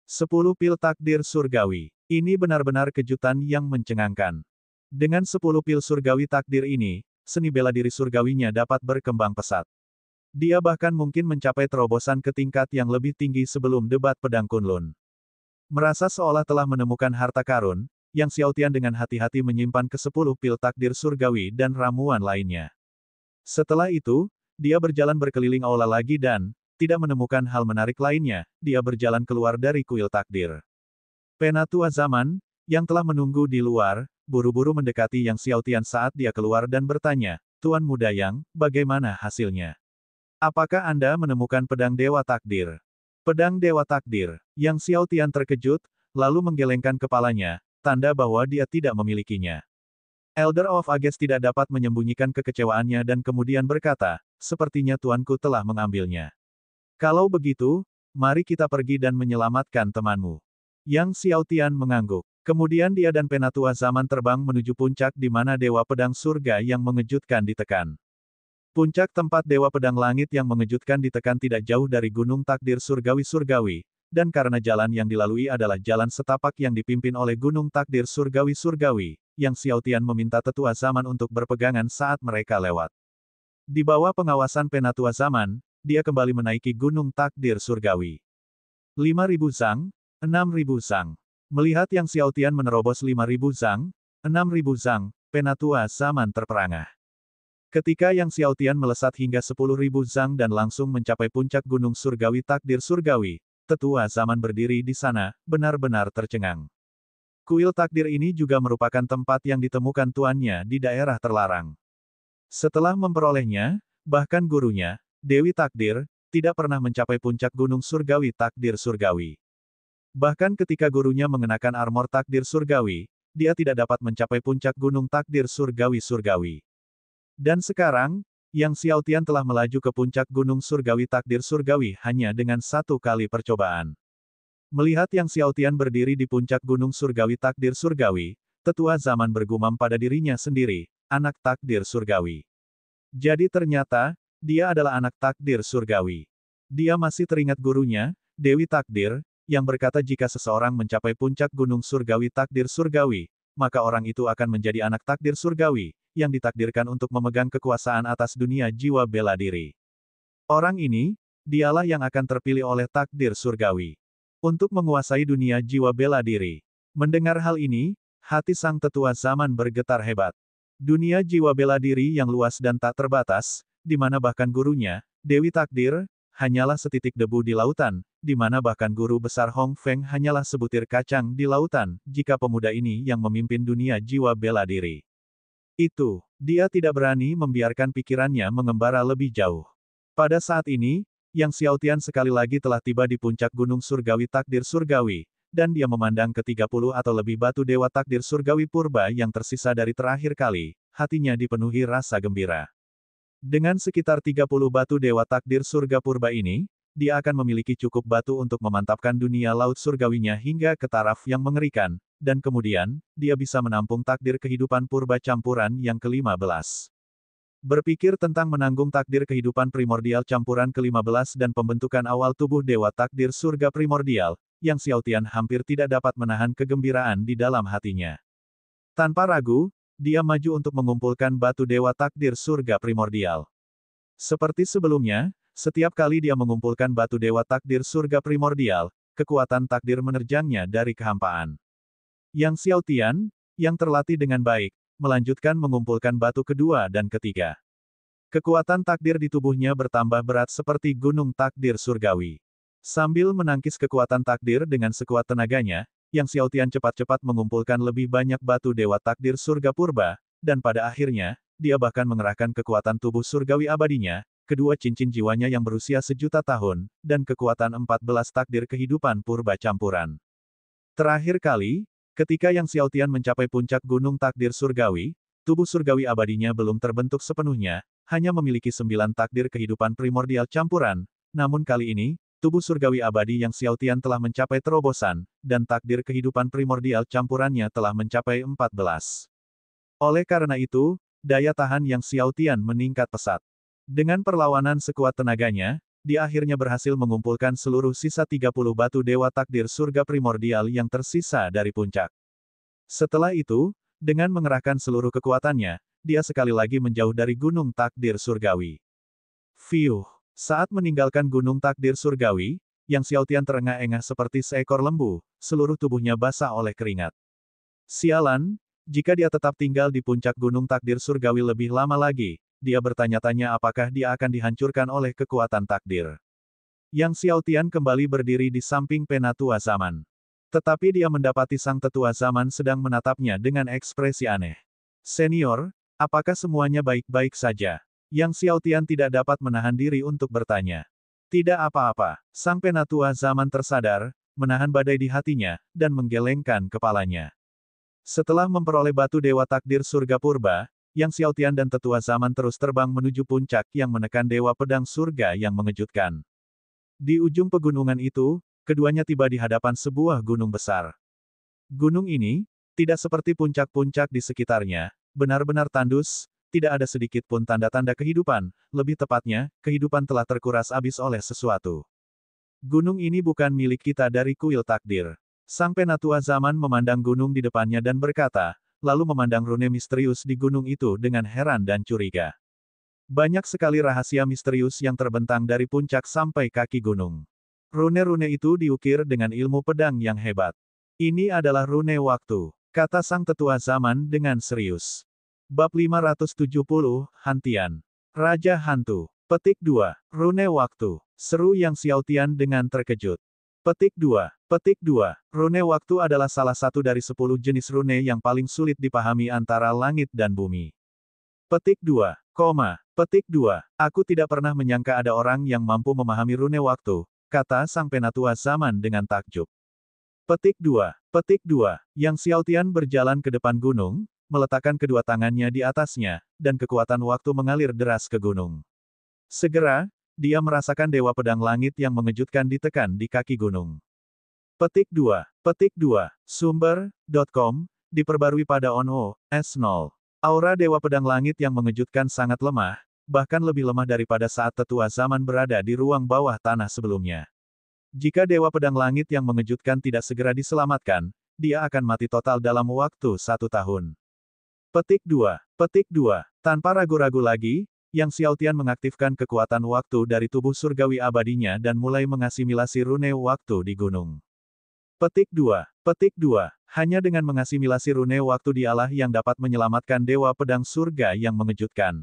10 pil takdir surgawi. Ini benar-benar kejutan yang mencengangkan. Dengan 10 pil surgawi takdir ini, seni bela diri surgawinya dapat berkembang pesat. Dia bahkan mungkin mencapai terobosan ke tingkat yang lebih tinggi sebelum debat pedang Kunlun. Merasa seolah telah menemukan harta karun, Yang Xiaotian dengan hati-hati menyimpan ke-10 pil takdir surgawi dan ramuan lainnya. Setelah itu, dia berjalan berkeliling aula lagi dan, tidak menemukan hal menarik lainnya, dia berjalan keluar dari kuil takdir. Penatua zaman, yang telah menunggu di luar, buru-buru mendekati Yang Xiaotian saat dia keluar dan bertanya, "Tuan Muda Yang, bagaimana hasilnya? Apakah Anda menemukan pedang Dewa Takdir?" Pedang Dewa Takdir. Yang Xiaotian terkejut, lalu menggelengkan kepalanya, tanda bahwa dia tidak memilikinya. Elder of Ages tidak dapat menyembunyikan kekecewaannya dan kemudian berkata, "Sepertinya tuanku telah mengambilnya. Kalau begitu, mari kita pergi dan menyelamatkan temanmu." Yang Xiaotian mengangguk. Kemudian dia dan penatua zaman terbang menuju puncak di mana Dewa Pedang Surga yang mengejutkan ditekan. Puncak tempat Dewa Pedang Langit yang mengejutkan ditekan tidak jauh dari Gunung Takdir Surgawi-Surgawi, dan karena jalan yang dilalui adalah jalan setapak yang dipimpin oleh Gunung Takdir Surgawi-Surgawi, Yang Xiaotian meminta tetua zaman untuk berpegangan saat mereka lewat. Di bawah pengawasan penatua zaman, dia kembali menaiki Gunung Takdir Surgawi. 5.000 zang, 6.000 zang. Melihat Yang Xiaotian menerobos 5.000 zang, 6.000 zang, penatua zaman terperangah. Ketika Yang Xiaotian melesat hingga 10.000 zang dan langsung mencapai puncak Gunung Surgawi Takdir Surgawi, tetua zaman berdiri di sana, benar-benar tercengang. Kuil takdir ini juga merupakan tempat yang ditemukan tuannya di daerah terlarang. Setelah memperolehnya, bahkan gurunya, Dewi Takdir, tidak pernah mencapai puncak Gunung Surgawi Takdir Surgawi. Bahkan ketika gurunya mengenakan armor takdir surgawi, dia tidak dapat mencapai puncak Gunung Takdir Surgawi-Surgawi. Dan sekarang, Yang Xiaotian telah melaju ke puncak gunung surgawi takdir surgawi hanya dengan satu kali percobaan. Melihat Yang Xiaotian berdiri di puncak gunung surgawi takdir surgawi, tetua zaman bergumam pada dirinya sendiri, anak takdir surgawi. Jadi ternyata, dia adalah anak takdir surgawi. Dia masih teringat gurunya, Dewi Takdir, yang berkata jika seseorang mencapai puncak gunung surgawi takdir surgawi, maka orang itu akan menjadi anak takdir surgawi, yang ditakdirkan untuk memegang kekuasaan atas dunia jiwa bela diri. Orang ini, dialah yang akan terpilih oleh takdir surgawi untuk menguasai dunia jiwa bela diri. Mendengar hal ini, hati sang tetua zaman bergetar hebat. Dunia jiwa bela diri yang luas dan tak terbatas, di mana bahkan gurunya, Dewi Takdir, hanyalah setitik debu di lautan, di mana bahkan guru besar Hong Feng hanyalah sebutir kacang di lautan, jika pemuda ini yang memimpin dunia jiwa bela diri. Dia tidak berani membiarkan pikirannya mengembara lebih jauh. Pada saat ini, Yang Xiaotian sekali lagi telah tiba di puncak gunung surgawi takdir surgawi, dan dia memandang ke-30 atau lebih batu dewa takdir surgawi purba yang tersisa dari terakhir kali, hatinya dipenuhi rasa gembira. Dengan sekitar 30 batu dewa takdir surga purba ini, dia akan memiliki cukup batu untuk memantapkan dunia laut surgawinya hingga ke taraf yang mengerikan, dan kemudian, dia bisa menampung takdir kehidupan purba campuran yang ke-15. Berpikir tentang menanggung takdir kehidupan primordial campuran ke-15 dan pembentukan awal tubuh dewa takdir surga primordial, Yang Xiaotian hampir tidak dapat menahan kegembiraan di dalam hatinya. Tanpa ragu, dia maju untuk mengumpulkan batu dewa takdir surga primordial. Seperti sebelumnya, setiap kali dia mengumpulkan batu dewa takdir surga primordial, kekuatan takdir menerjangnya dari kehampaan. Yang Xiaotian, yang terlatih dengan baik, melanjutkan mengumpulkan batu kedua dan ketiga. Kekuatan takdir di tubuhnya bertambah berat seperti gunung takdir surgawi. Sambil menangkis kekuatan takdir dengan sekuat tenaganya, Yang Xiaotian cepat-cepat mengumpulkan lebih banyak batu dewa takdir surga purba, dan pada akhirnya, dia bahkan mengerahkan kekuatan tubuh surgawi abadinya, kedua cincin jiwanya yang berusia 1.000.000 tahun, dan kekuatan 14 takdir kehidupan purba campuran. Terakhir kali, ketika Yang Xiaotian mencapai puncak gunung takdir surgawi, tubuh surgawi abadinya belum terbentuk sepenuhnya, hanya memiliki 9 takdir kehidupan primordial campuran, namun kali ini, tubuh surgawi abadi Yang Xiaotian telah mencapai terobosan, dan takdir kehidupan primordial campurannya telah mencapai 14. Oleh karena itu, daya tahan Yang Xiaotian meningkat pesat. Dengan perlawanan sekuat tenaganya, dia akhirnya berhasil mengumpulkan seluruh sisa 30 batu dewa takdir surga primordial yang tersisa dari puncak. Setelah itu, dengan mengerahkan seluruh kekuatannya, dia sekali lagi menjauh dari gunung takdir surgawi. Fiuh! Saat meninggalkan gunung takdir surgawi, Yang Xiaotian terengah-engah seperti seekor lembu, seluruh tubuhnya basah oleh keringat. Sialan, jika dia tetap tinggal di puncak gunung takdir surgawi lebih lama lagi, dia bertanya-tanya apakah dia akan dihancurkan oleh kekuatan takdir. Yang Xiaotian kembali berdiri di samping penatua zaman. Tetapi dia mendapati sang tetua zaman sedang menatapnya dengan ekspresi aneh. Senior, apakah semuanya baik-baik saja? Yang Xiaotian tidak dapat menahan diri untuk bertanya. Tidak apa-apa, sang penatua zaman tersadar, menahan badai di hatinya, dan menggelengkan kepalanya. Setelah memperoleh batu dewa takdir surga purba, Yang Xiaotian dan tetua zaman terus terbang menuju puncak yang menekan dewa pedang surga yang mengejutkan. Di ujung pegunungan itu, keduanya tiba di hadapan sebuah gunung besar. Gunung ini, tidak seperti puncak-puncak di sekitarnya, benar-benar tandus, tidak ada sedikit pun tanda-tanda kehidupan, lebih tepatnya, kehidupan telah terkuras habis oleh sesuatu. Gunung ini bukan milik kita dari kuil takdir. Sang penatua zaman memandang gunung di depannya dan berkata, lalu memandang rune misterius di gunung itu dengan heran dan curiga. Banyak sekali rahasia misterius yang terbentang dari puncak sampai kaki gunung. Rune-rune itu diukir dengan ilmu pedang yang hebat. Ini adalah rune waktu, kata sang tetua zaman dengan serius. Bab 570, Hantian. Raja Hantu. Petik 2. Rune waktu. Seru Yang Xiaotian dengan terkejut. Petik 2. Petik 2. Rune waktu adalah salah satu dari 10 jenis rune yang paling sulit dipahami antara langit dan bumi. Petik 2. Petik 2. Aku tidak pernah menyangka ada orang yang mampu memahami rune waktu, kata sang penatua zaman dengan takjub. Petik 2. Petik 2. Yang Xiaotian berjalan ke depan gunung, meletakkan kedua tangannya di atasnya, dan kekuatan waktu mengalir deras ke gunung. Segera, dia merasakan Dewa Pedang Langit yang mengejutkan ditekan di kaki gunung. Petik 2. Petik 2. Sumber.com, diperbarui pada Ono, S0. Aura Dewa Pedang Langit yang mengejutkan sangat lemah, bahkan lebih lemah daripada saat tetua zaman berada di ruang bawah tanah sebelumnya. Jika Dewa Pedang Langit yang mengejutkan tidak segera diselamatkan, dia akan mati total dalam waktu 1 tahun. Petik 2. Petik 2. Tanpa ragu-ragu lagi, Yang Xiaotian mengaktifkan kekuatan waktu dari tubuh surgawi abadinya dan mulai mengasimilasi rune waktu di gunung. Petik 2. Petik 2. Hanya dengan mengasimilasi rune waktu dialah yang dapat menyelamatkan Dewa Pedang Surga yang mengejutkan.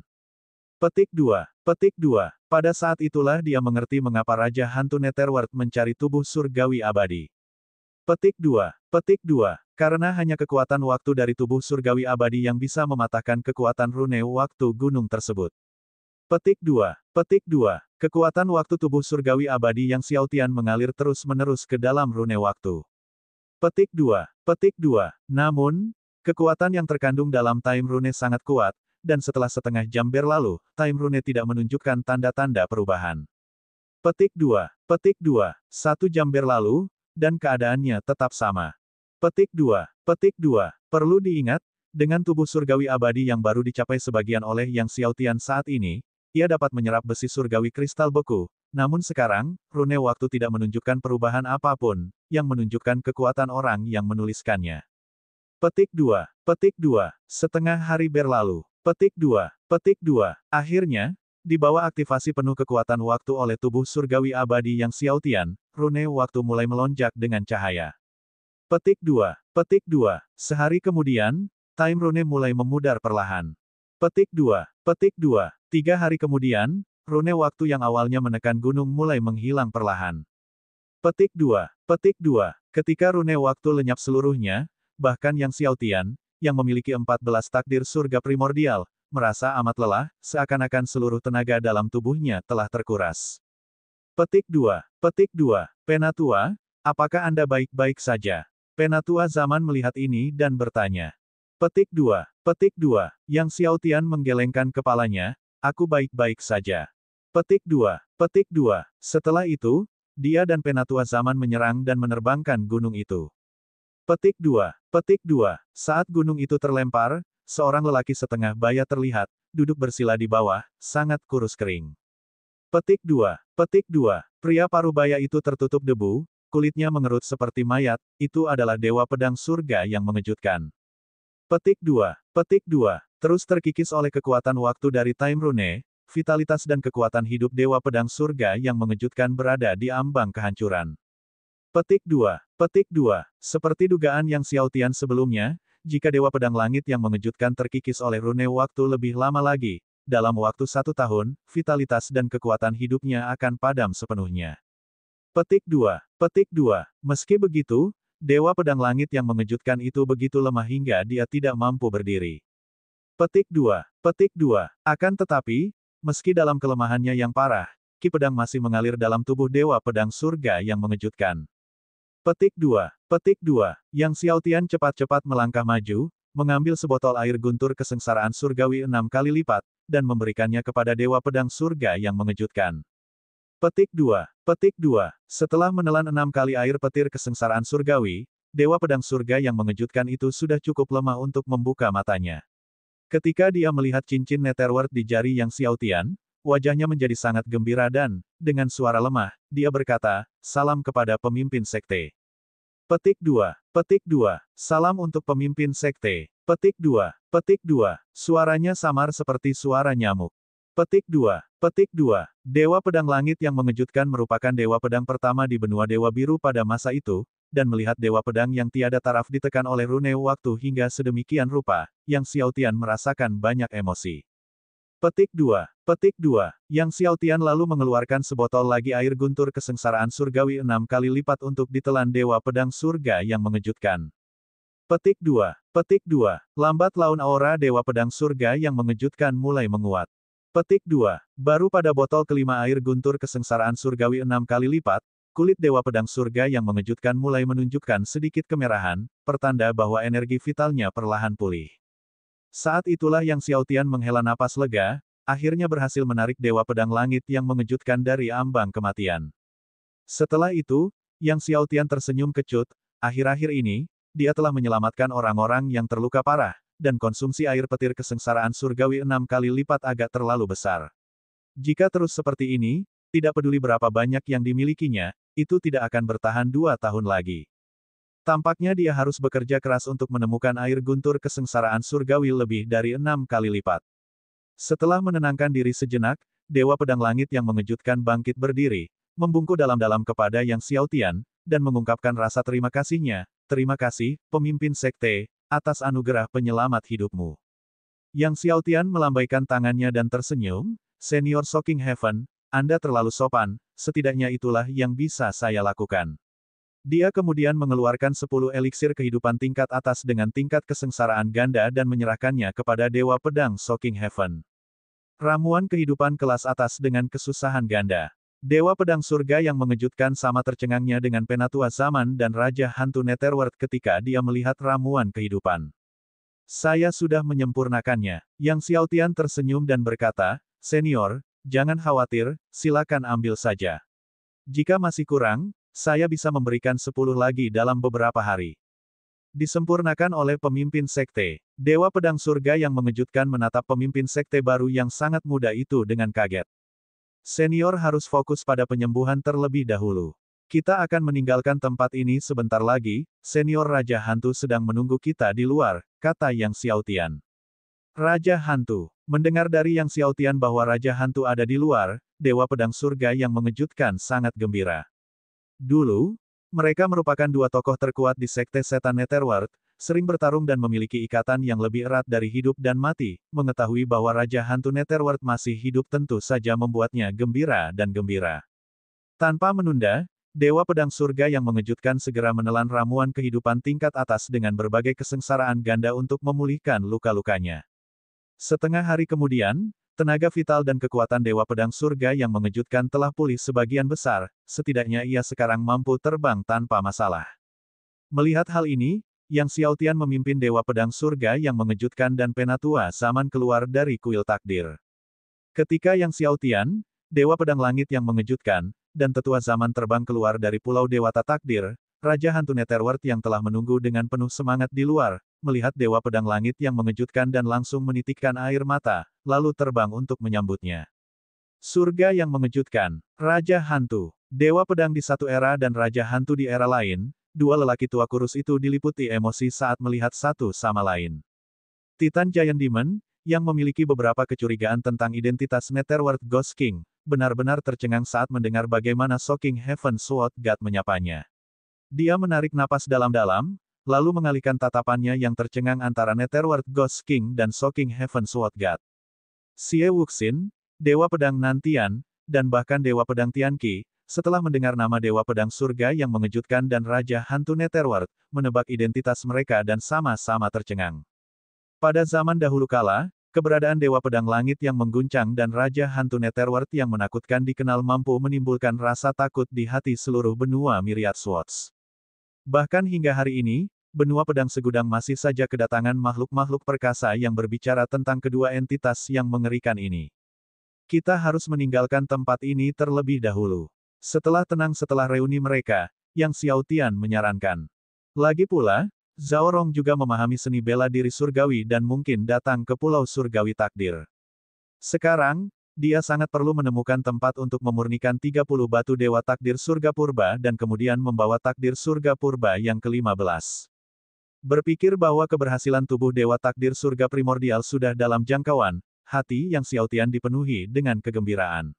Petik 2. Petik 2. Pada saat itulah dia mengerti mengapa Raja Hantu Netherworld mencari tubuh surgawi abadi. Petik 2. Petik 2. Karena hanya kekuatan waktu dari tubuh surgawi abadi yang bisa mematahkan kekuatan rune waktu gunung tersebut. Petik 2. Petik 2. Kekuatan waktu tubuh surgawi abadi yang Xiaotian mengalir terus-menerus ke dalam rune waktu. Petik 2. Petik 2. Namun, kekuatan yang terkandung dalam time rune sangat kuat, dan setelah setengah jam berlalu, time rune tidak menunjukkan tanda-tanda perubahan. Petik 2. Petik 2. 1 jam berlalu, dan keadaannya tetap sama. Petik 2. Petik 2. Perlu diingat, dengan tubuh surgawi abadi yang baru dicapai sebagian oleh Yang Xiaotian saat ini, ia dapat menyerap besi surgawi kristal beku. Namun sekarang, rune waktu tidak menunjukkan perubahan apapun, yang menunjukkan kekuatan orang yang menuliskannya. Petik 2. Petik 2. Setengah hari berlalu. Petik 2. Petik 2. Akhirnya, di bawah aktivasi penuh kekuatan waktu oleh tubuh surgawi abadi Yang Xiaotian, rune waktu mulai melonjak dengan cahaya. Petik 2. Petik 2. Sehari kemudian, time rune mulai memudar perlahan. Petik 2. Petik 2. 3 hari kemudian, rune waktu yang awalnya menekan gunung mulai menghilang perlahan. Petik 2. Petik 2. Ketika rune waktu lenyap seluruhnya, bahkan Yang Xiaotian, yang memiliki 14 takdir surga primordial, merasa amat lelah, seakan-akan seluruh tenaga dalam tubuhnya telah terkuras. Petik 2. Petik 2. Penatua, apakah Anda baik-baik saja? Penatua zaman melihat ini dan bertanya. Petik 2. Petik 2. Yang Xiaotian menggelengkan kepalanya, aku baik-baik saja. Petik 2. Petik 2. Setelah itu, dia dan Penatua zaman menyerang dan menerbangkan gunung itu. Petik 2. Petik 2. Saat gunung itu terlempar, seorang lelaki setengah baya terlihat, duduk bersila di bawah, sangat kurus kering. Petik 2. Petik 2. Pria parubaya itu tertutup debu, kulitnya mengerut seperti mayat, itu adalah Dewa Pedang Surga yang mengejutkan. Petik 2. Petik 2. Terus terkikis oleh kekuatan waktu dari time rune, vitalitas dan kekuatan hidup Dewa Pedang Surga yang mengejutkan berada di ambang kehancuran. Petik 2. Petik 2. Seperti dugaan Yang Xiaotian sebelumnya, jika Dewa Pedang Langit yang mengejutkan terkikis oleh rune waktu lebih lama lagi, dalam waktu 1 tahun, vitalitas dan kekuatan hidupnya akan padam sepenuhnya. Petik 2. Petik 2. Meski begitu, Dewa Pedang Langit yang mengejutkan itu begitu lemah hingga dia tidak mampu berdiri. Petik 2. Petik 2. Akan tetapi, meski dalam kelemahannya yang parah, ki pedang masih mengalir dalam tubuh Dewa Pedang Surga yang mengejutkan. Petik 2. Petik 2. Yang Xiaotian cepat-cepat melangkah maju, mengambil sebotol air guntur kesengsaraan surgawi 6 kali lipat, dan memberikannya kepada Dewa Pedang Surga yang mengejutkan. Petik 2. Petik 2. Setelah menelan 6 kali air petir kesengsaraan surgawi, Dewa Pedang Surga yang mengejutkan itu sudah cukup lemah untuk membuka matanya. Ketika dia melihat cincin Netherworld di jari Yang Xiaotian, wajahnya menjadi sangat gembira dan, dengan suara lemah, dia berkata, salam kepada pemimpin sekte. Petik 2. Petik 2. Salam untuk pemimpin sekte. Petik 2. Petik 2. Suaranya samar seperti suara nyamuk. Petik 2. Petik 2. Dewa Pedang Langit yang mengejutkan merupakan Dewa Pedang pertama di benua Dewa Biru pada masa itu, dan melihat Dewa Pedang yang tiada taraf ditekan oleh rune waktu hingga sedemikian rupa, Yang Xiaotian merasakan banyak emosi. Petik 2. Petik 2. Yang Xiaotian lalu mengeluarkan sebotol lagi air guntur kesengsaraan surgawi 6 kali lipat untuk ditelan Dewa Pedang Surga yang mengejutkan. Petik 2. Petik 2. Lambat laun aura Dewa Pedang Surga yang mengejutkan mulai menguat. Petik 2. Baru pada botol kelima air guntur kesengsaraan surgawi 6 kali lipat, kulit Dewa Pedang Surga yang mengejutkan mulai menunjukkan sedikit kemerahan, pertanda bahwa energi vitalnya perlahan pulih. Saat itulah Yang Xiaotian menghela napas lega, akhirnya berhasil menarik Dewa Pedang Langit yang mengejutkan dari ambang kematian. Setelah itu, Yang Xiaotian tersenyum kecut, akhir-akhir ini, dia telah menyelamatkan orang-orang yang terluka parah, dan konsumsi air petir kesengsaraan surgawi 6 kali lipat agak terlalu besar. Jika terus seperti ini, tidak peduli berapa banyak yang dimilikinya, itu tidak akan bertahan 2 tahun lagi. Tampaknya dia harus bekerja keras untuk menemukan air guntur kesengsaraan surgawi lebih dari 6 kali lipat. Setelah menenangkan diri sejenak, Dewa Pedang Langit yang mengejutkan bangkit berdiri, membungkuk dalam-dalam kepada Yang Xiaotian, dan mengungkapkan rasa terima kasihnya. Terima kasih, pemimpin sekte, atas anugerah penyelamat hidupmu. Yang Xiaotian melambaikan tangannya dan tersenyum, Senior Shocking Heaven, Anda terlalu sopan, setidaknya itulah yang bisa saya lakukan. Dia kemudian mengeluarkan 10 eliksir kehidupan tingkat atas dengan tingkat kesengsaraan ganda dan menyerahkannya kepada Dewa Pedang Shocking Heaven. Ramuan kehidupan kelas atas dengan kesusahan ganda. Dewa Pedang Surga yang mengejutkan sama tercengangnya dengan Penatua Zaman dan Raja Hantu Netherworld ketika dia melihat ramuan kehidupan. Saya sudah menyempurnakannya. Yang Xiaotian tersenyum dan berkata, Senior, jangan khawatir, silakan ambil saja. Jika masih kurang, saya bisa memberikan 10 lagi dalam beberapa hari. Disempurnakan oleh pemimpin sekte. Dewa Pedang Surga yang mengejutkan menatap pemimpin sekte baru yang sangat muda itu dengan kaget. Senior harus fokus pada penyembuhan terlebih dahulu. Kita akan meninggalkan tempat ini sebentar lagi, Senior Raja Hantu sedang menunggu kita di luar, kata Yang Xiaotian. Raja Hantu. Mendengar dari Yang Xiaotian bahwa Raja Hantu ada di luar, Dewa Pedang Surga yang mengejutkan sangat gembira. Dulu, mereka merupakan 2 tokoh terkuat di Sekte Setan Netherworld, sering bertarung dan memiliki ikatan yang lebih erat dari hidup dan mati. Mengetahui bahwa Raja Hantu Netherworld masih hidup tentu saja membuatnya gembira dan gembira. Tanpa menunda, Dewa Pedang Surga yang mengejutkan segera menelan ramuan kehidupan tingkat atas dengan berbagai kesengsaraan ganda untuk memulihkan luka-lukanya. Setengah hari kemudian, tenaga vital dan kekuatan Dewa Pedang Surga yang mengejutkan telah pulih sebagian besar, setidaknya ia sekarang mampu terbang tanpa masalah. Melihat hal ini, Yang Xiaotian memimpin Dewa Pedang Surga yang mengejutkan dan Penatua Zaman keluar dari kuil takdir. Ketika Yang Xiaotian, Dewa Pedang Langit yang mengejutkan, dan Tetua Zaman terbang keluar dari Pulau Dewata Takdir, Raja Hantu Netherworld yang telah menunggu dengan penuh semangat di luar, melihat Dewa Pedang Langit yang mengejutkan dan langsung menitikkan air mata, lalu terbang untuk menyambutnya. Surga yang mengejutkan. Raja Hantu. Dewa Pedang di satu era dan Raja Hantu di era lain, 2 lelaki tua kurus itu diliputi emosi saat melihat satu sama lain. Titan Giant Demon, yang memiliki beberapa kecurigaan tentang identitas Netherworld Ghost King, benar-benar tercengang saat mendengar bagaimana Shocking Heaven Sword God menyapanya. Dia menarik napas dalam-dalam, lalu mengalihkan tatapannya yang tercengang antara Netherworld Ghost King dan Shocking Heaven Sword God. Xie Wuxin, Dewa Pedang Nantian, dan bahkan Dewa Pedang Tianqi, setelah mendengar nama Dewa Pedang Surga yang mengejutkan dan Raja Hantu Netherworld, menebak identitas mereka dan sama-sama tercengang. Pada zaman dahulu kala, keberadaan Dewa Pedang Langit yang mengguncang dan Raja Hantu Netherworld yang menakutkan dikenal mampu menimbulkan rasa takut di hati seluruh benua Myriad Swords. Bahkan hingga hari ini, benua pedang segudang masih saja kedatangan makhluk-makhluk perkasa yang berbicara tentang kedua entitas yang mengerikan ini. Kita harus meninggalkan tempat ini terlebih dahulu. Setelah tenang setelah reuni mereka, Yang Xiaotian menyarankan. Lagi pula, Zhao Rong juga memahami seni bela diri surgawi dan mungkin datang ke Pulau Surgawi Takdir. Sekarang, dia sangat perlu menemukan tempat untuk memurnikan 30 batu Dewa Takdir Surga Purba dan kemudian membawa Takdir Surga Purba yang ke-15. Berpikir bahwa keberhasilan tubuh Dewa Takdir Surga Primordial sudah dalam jangkauan, hati Yang Xiaotian dipenuhi dengan kegembiraan.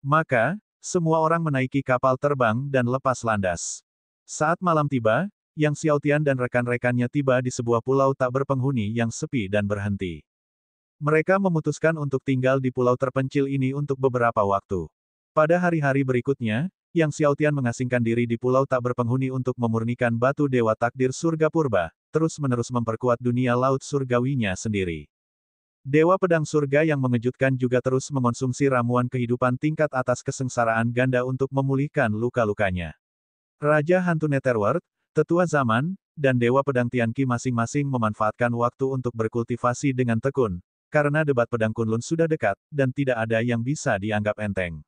Maka, semua orang menaiki kapal terbang dan lepas landas. Saat malam tiba, Yang Xiaotian dan rekan-rekannya tiba di sebuah pulau tak berpenghuni yang sepi dan berhenti. Mereka memutuskan untuk tinggal di pulau terpencil ini untuk beberapa waktu. Pada hari-hari berikutnya, Yang Xiaotian mengasingkan diri di pulau tak berpenghuni untuk memurnikan batu Dewa Takdir Surga Purba, terus-menerus memperkuat dunia laut surgawinya sendiri. Dewa Pedang Surga yang mengejutkan juga terus mengonsumsi ramuan kehidupan tingkat atas kesengsaraan ganda untuk memulihkan luka-lukanya. Raja Hantu Netherworld, Tetua Zaman, dan Dewa Pedang Tianqi masing-masing memanfaatkan waktu untuk berkultivasi dengan tekun, karena debat pedang Kunlun sudah dekat, dan tidak ada yang bisa dianggap enteng.